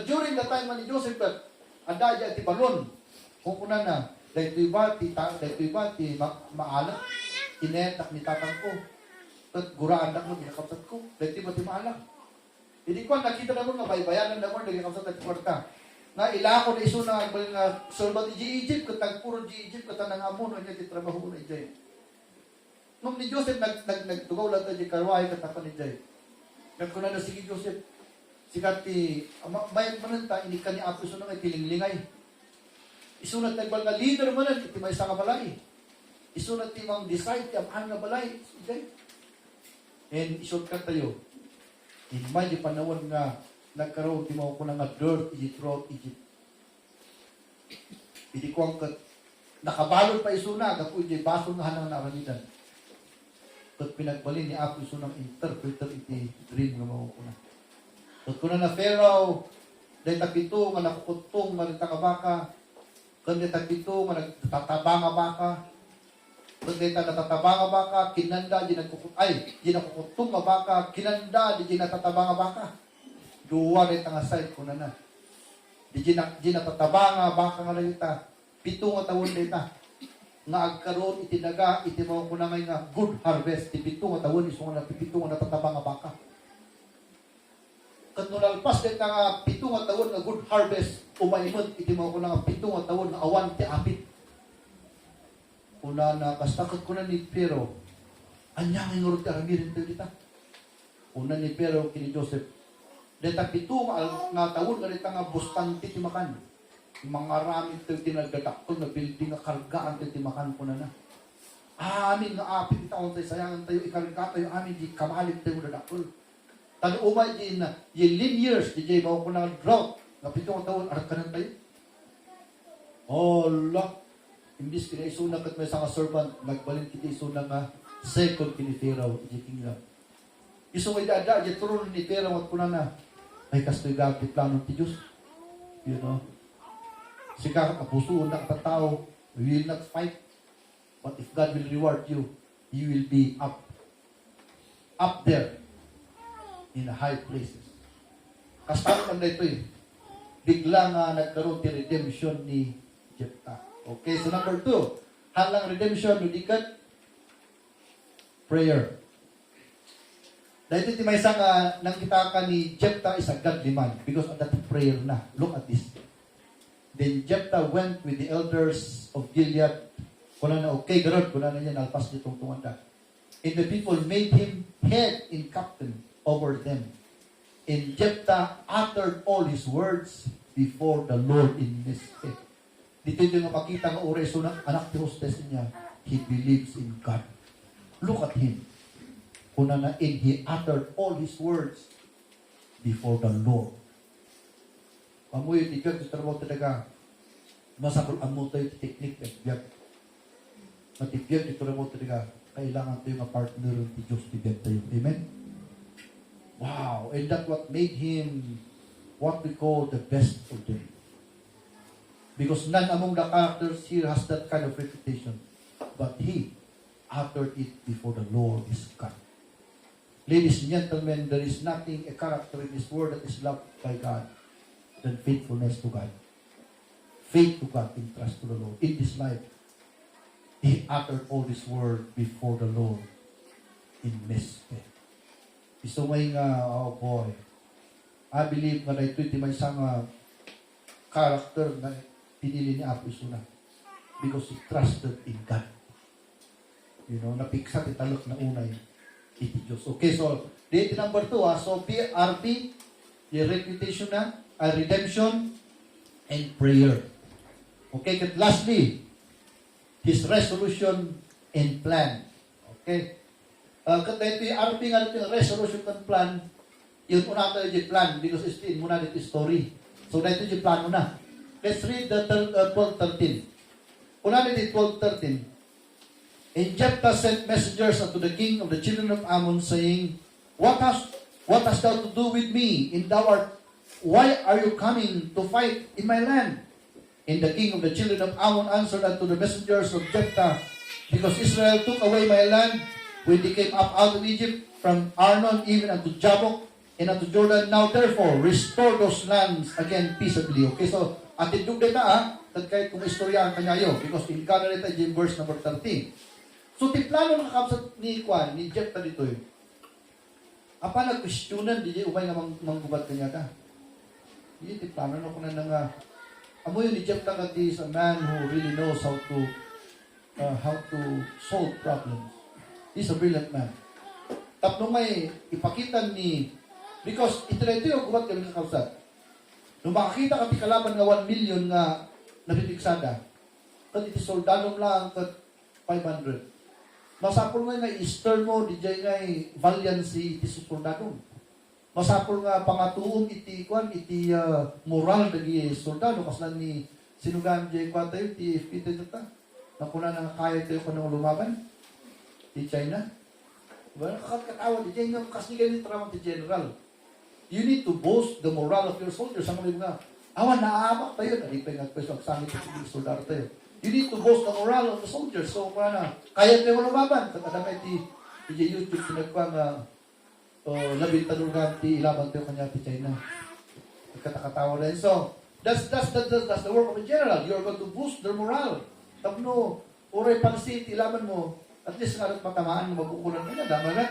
During the time ni Joseph that adaya ti balon. Kung kuna na dahil ito iba ti maalam. Tinetak ni tatang ko. At guraan na mo ginakapsat ko. Dahil ito iba ti maalam. Hindi ko nakita na mo nga baybayanan na mo nagkakapsat at kwarta. Na ilako na iso na solbat di Egypt, katang puro di Egypt, katang nangamon, niya di trabaho na Jay. Nung ni Joseph, nagtugaw lang tayo di karwahe katapan ni Jay. Nagkunan na sige Joseph, sikat ti, may mananta, inikan ni Apo iso na nga tilinglingay. Iso na tagbal na leader manan, iti may isa nga balay. Iso na ti mang decide, ti amahan nga balay, Jay. And iso ka tayo, imagine panawon nga, nagkaroon, di mo ko na nga dirt, throughout Egypt. Hindi ko ang nakabalot pa iso na, kapo iti baso nga hanang naramidan. Kat pinagbalin ni Apo iso ng interpreter iti dream nga mo ko na. Kat ko na Pharaoh, dahil tapito nga nakukutong nga nagtakabaka, kundi tapito nga nagtatabanga baka, kundi natatabanga baka, kinanda, di nakukutong nga baka, kinanda, di natatabanga baka. Duwa rin nga side ko na na. Di natataba nga baka nga lang ita. 7 nga taon ita. Nga agkaroon itinaga, itimaw ko na ngayon nga good harvest. 7 nga taon, iso nga 7 nga natataba nga baka. Kat nunalpas din nga 7 nga taon nga good harvest, umaimod, itimaw ko na nga 7 nga taon nga awan ti apit. Una na, kastakot ko na ni Pero, anya nga ngurot ti aramirin tayo dita. Una ni Pero kini Joseph, deta 7 nga taon nga dita nga bustante ti makan. Mga ramit tayo tinagdadakton na building nga kargaan tayo ti makan ko na na. Amin nga apit itaon tayo, sayangan tayo, ikarga tayo, amin di kamalit tayo dadakton. Tano umay di na, yung lean years, di jay bawa ko na drought, nga 7 nga taon, arat ka na tayo. Hala, imbis kina isuna kat may isang servant, nagbalin kita isuna nga second kini Pharaoh, di kingdom. Iso may dada, di turun ni Pharaoh at kuna na, ay kastoy gamit plano ti Diyos. You know? Sika kapusuon na katatao, We will not fight. But if God will reward you, you will be up there in the high places. Kasama lang na ito eh. Bigla nga nagkaroon ti redemption ni Jephthah. Okay, so number 2, halang redemption, nudikat, prayer. Dahil ito may isang nang kita ka ni Jephthah is a godly man because of that prayer na. Look at this. Then Jephthah went with the elders of Gilead. Kuna na, okay, garod, kuna na yan, alpas nitong tumanda. And the people made him head and captain over them. And Jephthah uttered all his words before the Lord in Mizpeh. Dito yung makita ng oreso ng anak ni hostess niya. He believes in God. Look at him. Kuna na, and he uttered all his words before the Lord. Amoy, di ka, gusto mo talaga, masakol ang mo tayo teknik at biyag. Matibiyag, dito mo talaga, kailangan tayo nga partner ng Diyos, bibiyag tayo. Amen? Wow! And that's what made him what we call the best of them. Because none among the characters here has that kind of reputation. But he uttered it before the Lord is God. Ladies and gentlemen, there is nothing, a character in this world that is loved by God than faithfulness to God. Faith to God and trust to the Lord. In this life, he uttered all this word before the Lord in Mizpeh. Gusto may nga, oh boy, I believe nga na ito may isang character na pinili ni Apo Isuna because he trusted in God. You know, napiksa italok na unay iti Diyos. Okay, so, date number 2, so PRP, the reputation na, redemption, and prayer. Okay, at lastly, his resolution and plan. Okay? Kata ito yung RP nga ito yung resolution and plan, yun una tayo yung plan, because istiin muna dito yung story. So, dito yung plano na. Let's read the 12:13. Una dito 12:13. And Jephthah sent messengers unto the king of the children of Ammon, saying, What hast thou to do with me? Why are you coming to fight in my land? And the king of the children of Ammon answered unto the messengers of Jephthah, Because Israel took away my land when they came up out of Egypt, from Arnon even unto Jabbok, and unto Jordan. Now therefore, restore those lands again peaceably. Okay, so, atin doon dita kahit kung istorya ang kanyayo, because in Canada in verse number 13. So, tiplano ng kakabsat ni Jephthah dito eh. Apa nag-questionan, di umay nga manggubat kanya ka. Di tiplano na ko na nga. Amo yun ni Jephthah nga is a man who really knows how to solve problems. He's a brilliant man. Tapno may ipakita ni, because ito yung gubat kami kakabsat. Nung makakita ka ti kalaban nga 1 million nga nabibigsada, kat iti soldado lang kat 500. Masapol nga i-stir mo, di jay nga valiancy iti soldado. Masapol nga pangatuom iti moral dagi soldado, kaslan ni sinugan jay kwa tayo, iti FPT nata. Nakuna na kaya tayo ko nang lumaban. Di China. Diba? Nakakatawa, di jay nga kasnigan ni tramang ti general. You need to boast the moral of your soldiers. Ang mga, awan, naaamak tayo. Nalipay nga pwesto, agsangit iti soldado tayo. You need to boast the moral of the soldiers. So, kaya tayo lumaban. Kadamay ti YouTube, pinagpa nga labing tanungan ti ilaban tayo kanya ti China. Katakatawa rin. So, that's the work of a general. You're going to boost their morale. Tapno, oray pansit, ilaban mo, at least nga matamaan mo, mabukulan nila. Dama na.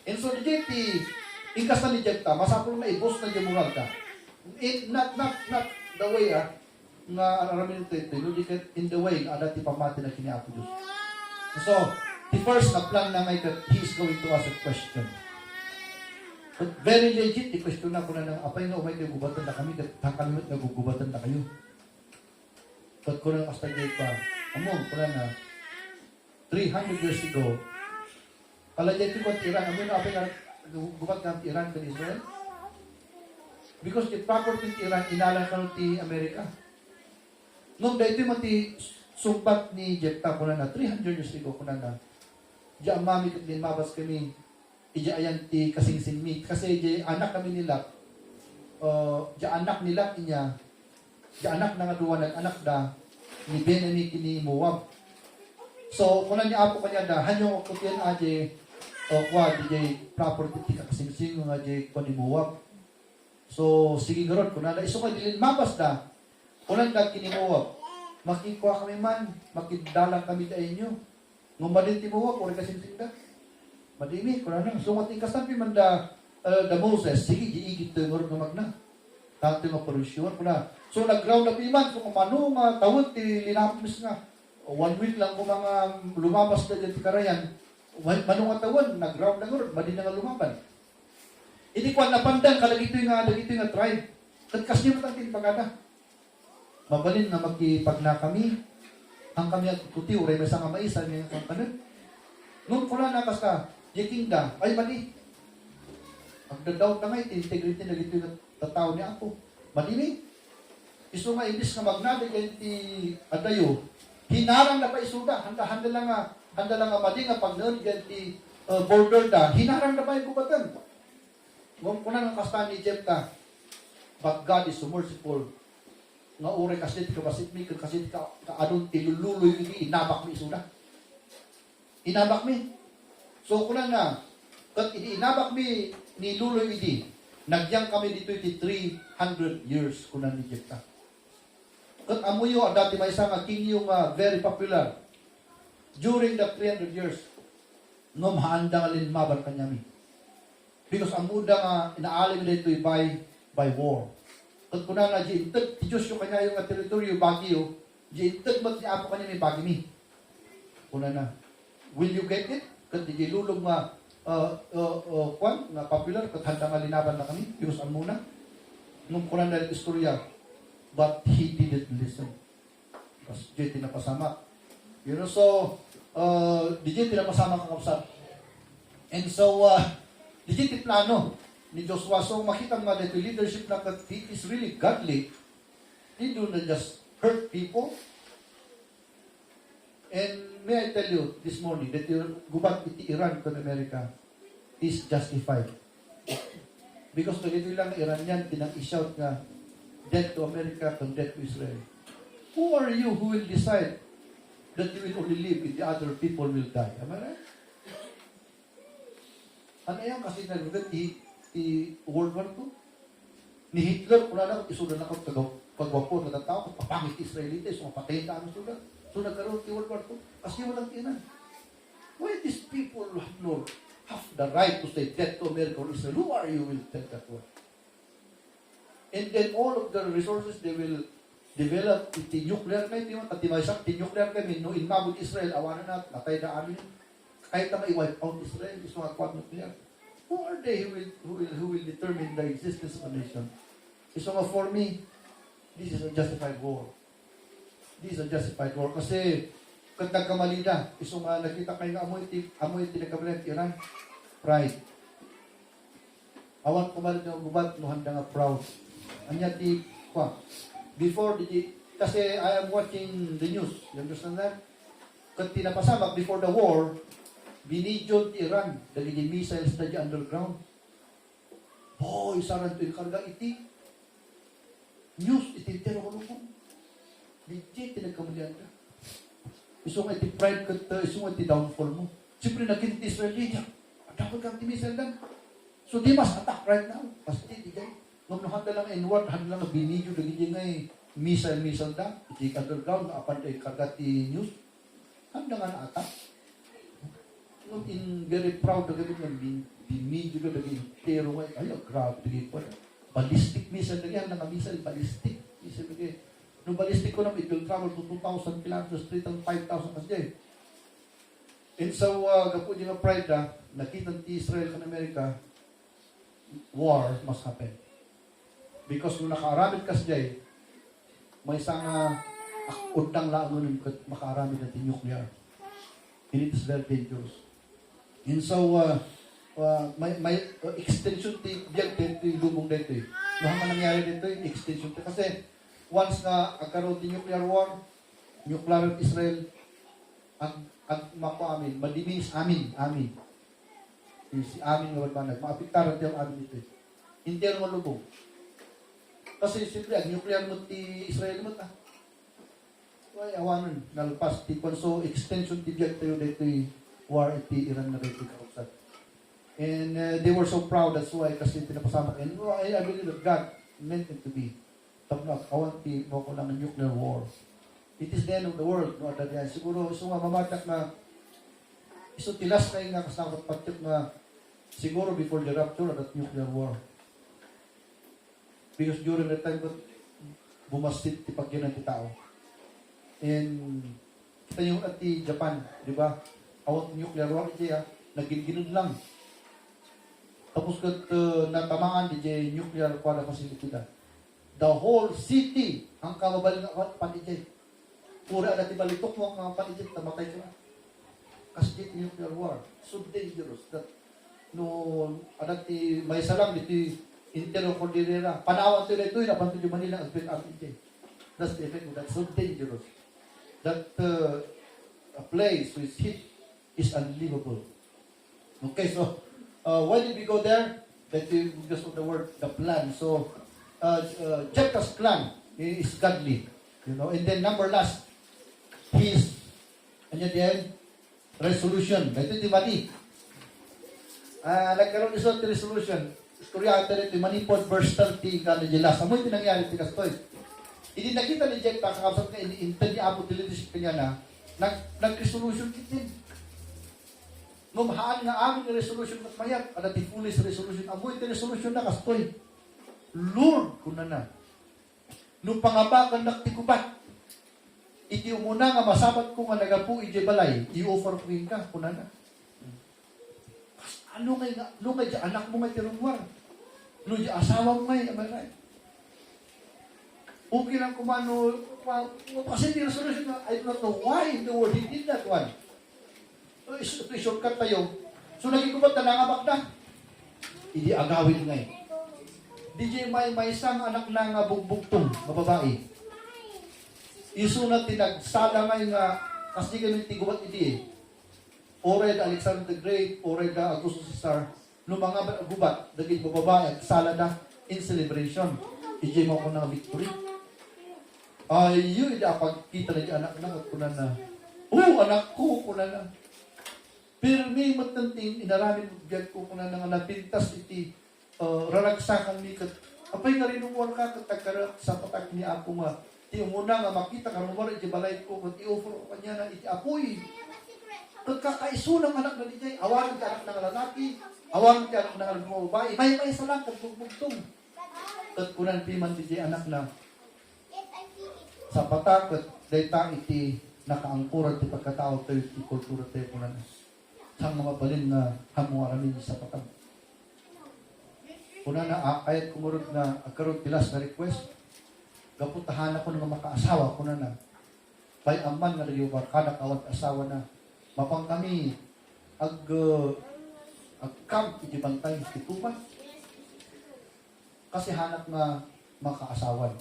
And so, the JT, ingkas na ni Jephthah, masapol na i-boost na yung moral ka. Not the way, nga aramin ito, in the way, adati pamati na kiniapo Diyos. So, the first na plan na may he is going to ask a question. But very legit, the question na ko na ng apay nga umay kayo gubatan na kami, kakalimot na gugubatan na kayo. But ko na astagay pa, among ko na 300 years ago, kalagyan ko ang Iran, among na apay nga gubat nga ang Iran kan Israel. Because the property in Iran, inalang ka ti Amerika. Nung dahito yung mati sumpat ni Jephthah ko na 300 years ago ko na diya mami din mabas kami diya ayan ti kasing mi kasi diya anak kami nila diya anak nila niya diya anak na nga duwa ng anak da ni Benami kini Moab. So, kuna niya apo kanya da, hanyong okutian aje, o kwa, DJ property ti kakasingsing nga aje kwa ni Moab. So, sige garot, kuna na iso ka dilin mapas da, kuna da kini Moab, makikuha kami man, makidalang kami da inyo. Ngumadin ti Moab, uri kasingsing da. Madimi, kuna na, sungat ikasabi man da Moses, sige, giigit to yung urog na magna. Tanto yung maparusyon, kuna. So, nag-ground up iman, kung umano nga tawag, ti linapis nga, 1 week lang kung mga lumabas na dyan ti Karayan, manong atawan, nag-ground na gano'n, madi na nga lumaban. Hindi ko napandan, kalagito yung tribe. Nagkas niyo matang tinpagada. Mabalin na magkipagna kami, ang kami at kuti, uray may nga maisa, may ang kanan. Nung kula na ka, yaking da, ay mali. Ang dadawt na nga, integrity na gito yung tatao niya ako. Mali ni. Iso nga, ibis nga magnada kayo ti adayo, hinarang na pa isuda, handa lang nga madi nga pag noon ganti border da, hinarang na pa yung kubatan. Kung nga kasta ni Jephthah, but God is so merciful. Nga uri kasi kabasit mi, kasi kaadon tilululoy ini, inabak mi isuda. Inabak mi. So kuna na, kat inabak mi ni luloy ini, nagyang kami dito iti 300 years kuna ni Jephthah. Kat amuyo, dati may isang king yung very popular. During the 300 years, no maanda nga linmaban kanyami. Because amuda nga inaalim na ito by war. Kat kuna na, jiintag, ti Diyos yung kanya yung teritoryo, Baguio, jiintag mat niya ako kanya may Bagimi. Kuna na, will you get it? Kat di lulong nga, kwan, nga popular, kat handa nga linaban na kami, because amuna. Nung kuna na istorya, but he didn't listen. Kasi DJ tinapasama. You know, so, DJ tinapasama kakapsat. And so, DJ tiplano ni Joshua. So, makita nga dito, leadership na that he is really godly. He do not just hurt people. And may I tell you this morning that yung gubat iti Iran to America is justified. Because ganito lang Iranian, tinang-ishout nga, death to America and death to Israel. Who are you who will decide that you will only live if the other people will die? Am I right? Ano yan kasi nalugat i World War II? Ni Hitler, wala na isudan na pagwapo na tao, papangit Israelite, so mapatayin na ang sudan. So nagkaroon ti World War II. Kasi walang tinan. Why these people have the right to say death to America or Israel? Who are you will tell that word? And then all of the resources they will develop iti nuclear na iti at timaysak iti nuclear kami no inmabot Israel awanan na natay na amin kahit na i-wipe out Israel is mga quad nuclear. Who are they who will determine the existence of a nation? So for me, this is a justified war. This is a justified war kasi kat nagkamali na iso nga nakita kayo nga amoy iti nagkabalit Iran pride. Awan kumalit ng gubat no handa nga proud. Anya ti kwa. Before kasi I am watching the news. You understand that? Kat tinapasamak before the war, binidyo ti Iran dali di missiles na di underground. Boy, saran to ikarga iti. News iti tero kalukong. Legit tinagkamalian ka. Iso nga iti pride kat iso nga iti downfall mo. Siyempre nakinti Israel di niya. Dapat kang ti missile dan. So di mas attack right now. Pasti di kayo. Nung handa lang inward, handa lang binidyo lagi nga missile da. Iti underground, apan ay kagat ti news. Handa nga na-attack. Nung in very proud na gabit ng binidyo lagi intero nga. Ay, grabe lagi po. Ballistic missile lagi. Handa nga missile, ballistic. Missile lagi. Nung ballistic ko naman, it will travel to 2,000 kilometers, 3,000, 5,000 kasi dyan. And so, gapo di nga pride na, nakita ti Israel kan Amerika, war must happen. Because kung nakaaramid ka siya, may isang udang laangon yung makaaramid natin nuclear. And it is very dangerous. And so, may extension biyag dito yung lumong dito. Noong nangyari dito yung extension. Kasi once na agkaroon din nuclear war, nuclear Israel, ang mako amin, madimis amin. Si amin nga banag, maapiktaran tayo amin dito. Hindi ang malubong. Kasi siyempre, ang nuclear mo ti Israel mo ta. may awanan nalpas ti konso extension ti biag tayo dito war iti Iran na dito kausap. And they were so proud, that's why kasi pinapasama. And I believe that God meant it to be. Tapos awan ti mo ko lang ng nuclear war. It is the end of the world. No, at yan. Siguro iso nga mamatak na iso tilas na yung nga kasama patik na siguro before the rapture of that nuclear war. Because during that time bumasit ti pagyanan ti tao. And kita yung at ti Japan, di ba? Awat nuclear war, nagginginod lang. Tapos kat natamaan di nuclear quad facility da. The whole city, ang kamabali na panijay. Pura na ti balitok mo ang panijay, tamatay ka na. Kasi di nuclear war. So dangerous that no, adat ti may salam di Intero Cordillera. Panawan ti ito, napanto di Manila, as bit RPJ. That's the effect of that. So dangerous. That a place with heat is unlivable. Okay, so why did we go there? That is because of the word, the plan. So Jephthah's plan is godly, you know. And then number last, his resolution. Ito di mati. Nagkaroon isa ti resolution. Istorya ito rin, manipod verse 30 ka na jelas. Amoy tinangyari ti kastoy. Hindi nakita ni Jephthah, kakapsat ka, intend niya apo tilitis kanya na, nag-resolution kitin. Numahaan nga amin yung resolution at mayat, ada ti foolish resolution. Amoy ti resolution na kastoy. Lord, kuna na. Nung pangabakan naktikubat, iti umuna nga masabat ko nga nagapu ije balay, i-offer ko ka, kuna na. Ano kay nga, no kay anak mo nga tirungwar. No di asawa mo nga, am I right? Okay lang kumano, kasi di resolution na, I don't know why in the world he did that one. Ito shortcut tayo. So naging kubat na nangabak na. Hindi agawin nga eh. DJ may isang anak na nga bugbugtong, mababae. Isu na tinagsala nga yung kasi kami tigubat hindi eh. Ored Alexander the Great, Ored Augustus Caesar, no mga gubat, daging bababae, sala na in celebration. DJ mo ko na victory. Yun, pagkita na yung anak na, at kunan na, anak ko, kunan na. Pero may matanting, inaramin mo, biyag ko kunan na nga napintas iti, raragsakan ni kat, apay nga rin umuwan ka, katagkarat sa patag ni ako nga, ti umuna nga makita ka, umura, iti balay ko, kat i-offer ko kanya na, iti apoy. Kagkakaiso ng anak na DJ, awanan ka anak ng lalaki, awanan ka anak ng anak ng babae, may isa lang, kagbugtong. Kat kunan piman DJ anak na, sa patakot, dayta iti nakaangkuran ti pagkatao tayo, iti kultura tayo kunan. Sang mga balin na hamuaramin sa patag. Kunan na, kahit kumurot na, agkaroon tilas na request, gaputahan ako ng makaasawa, kunan na, by aman na riyo, kanak awat asawa na, mapang kami, camp iti bantay, itupan. Kasi hanap na makaasawan.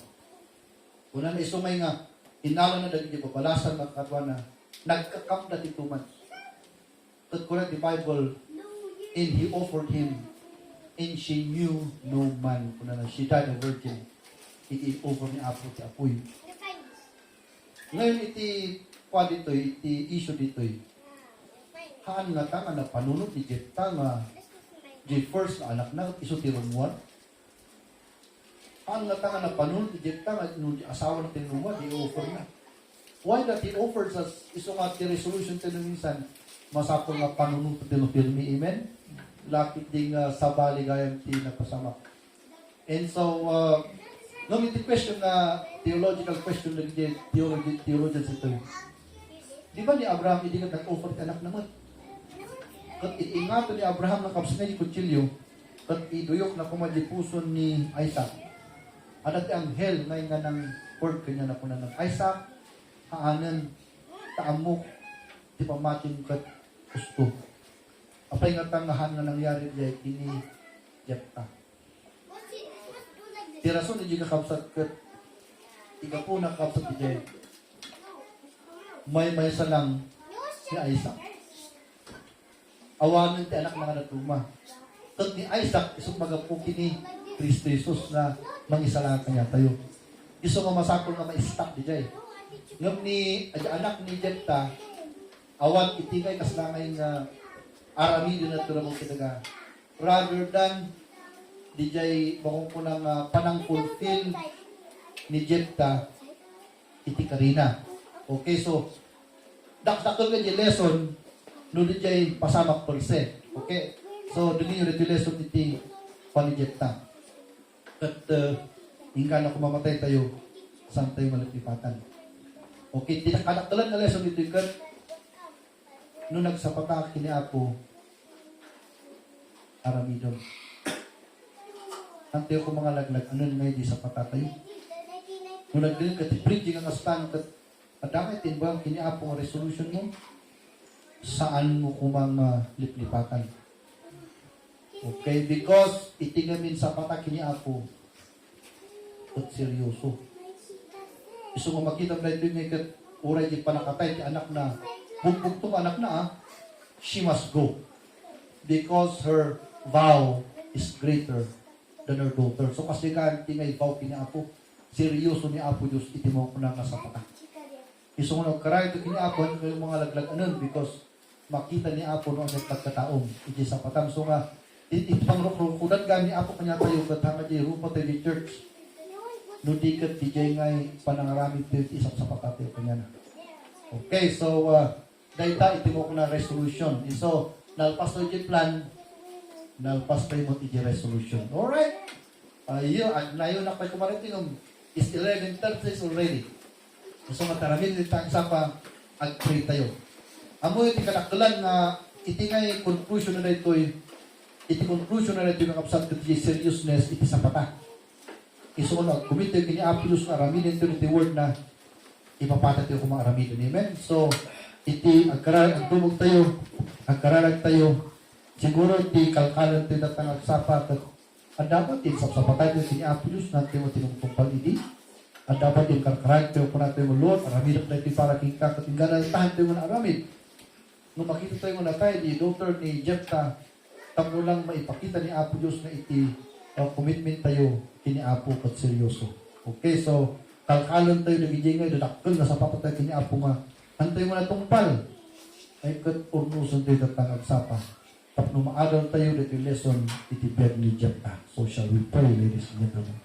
Una na isumay nga, inala na dahil di babalasan na katwa na, nagkakap na tituman. At correct the Bible, and he offered him, and she knew no man. Una na, she died a virgin. Iti over ni Apo, ti Apoy. Ngayon iti, iti issue dito'y, haan nga ta nga na panunod ni Jephthah nga di first na anak na iso tirumuan. Haan nga ta nga na panunod ni Jephthah nga nung asawa na tirumuan, di offer na. Why that he offers us iso nga ti resolution tayo minsan masapol nga panunod ti filmi, amen? Lakit ding sabali gayang ti napasama. And so, no, iti question na theological question na theologians ito. Di ba ni Abraham hindi ka nag-offer ka anak naman? Kat iingato ni Abraham ng kapsina ni kutsilyo, kat iduyok na kumadipuson ni Isaac. At ang hell ngay nga ng word kanya na kunan ng Isaac, haanan, taamok, di pamatin kat gusto. Apay nga tangahan nga nangyari diya kini Jephthah. Di rason ni Jika kapsat kat ika po na kapsat diya. May salang si Isaac. Awanan ti anak mga natuma. Kat ni Isaac, isang magapuki ni Kristo Jesus na mangisala kanya tayo. Iso nga masakol nga ma-stop di jay. Ngam ni anak ni Jepta, awan itingay kaslamay nga arami din na ito na mong kitaga. Rather than DJ bakong ko ng panang fulfill ni Jepta, iti Karina. Okay, so dakdakol nga yung lesson no DJ pasamak pulse. Okay, so dun yung lesson iti ni Jepta. At hingga na kumamatay tayo, saan tayo malipipatan. Okay, tinakadaktalan na lesson ito ikat nung nagsapata kini Apo aramidon. Antiyo ko mga laglag, ano nga di sa patatayo? Nung nagdinig ka, ti-preaching ang astan, kadamay tinbang kini Apo ang resolution mo, saan mo kumang liplipatan. Okay, because itingamin sa pata kini Apo, at seryoso. Gusto mo makita na ito niya kat uray di panakatay ti anak na bugbog tong anak na she must go because her vow is greater than her daughter. So kasi ka tingay vow kini Apo seryoso ni Apo Diyos iti mo ko na kasapata. Gusto mo nagkaray ito kini Apo yung mga laglag anon because makita ni Apo no ang pagkataong iti sapatam. So nga iti pangrukrukudan gani Apo kanya tayo kat hanga di rupa tayo di church no dikat DJ ngay panangarami iti isang sapatate kanya na. Okay, so dayta iti mo ko na resolution. So nalpas tayo di plan, nalpas tayo mo iti resolution. Alright? Nayon na pa kumaritin is 11:30 already. So mataramin iti tangsapa ag-pray tayo. Amo iti kanaktulan na iti ngay conclusion na ito iti conclusion na ito yung kapsat iti seriousness iti sapata. Iso na kumite kini Apollos nga aramidin ito iti word na ipapatat yung mga aramidin. Amen? So, iti agtumog tayo, agkaralag tayo, siguro iti kalkalan tayo datang agsapat at dapat din sapsapatay tayo kini Apollos natin mo tinungtungpal idi at dapat din karkarag tayo kung natin mo Lord, aramidin tayo iti para kingka katinggalan tahan tayo mo na aramid. Nung makita tayo mo na tayo, di daughter ni Jepta, tamo lang maipakita ni Apollos na iti commitment tayo kini Apo kat seryoso. Okay, so kalkalon tayo nagijingay, dadakkel na sa papatay kini Apo nga. Antay mo na tungpal. Ay kat urnuson tayo datang agsapa. Tapno maadal tayo dito lesson iti bed ni Jepta. So shall we pray, ladies and gentlemen.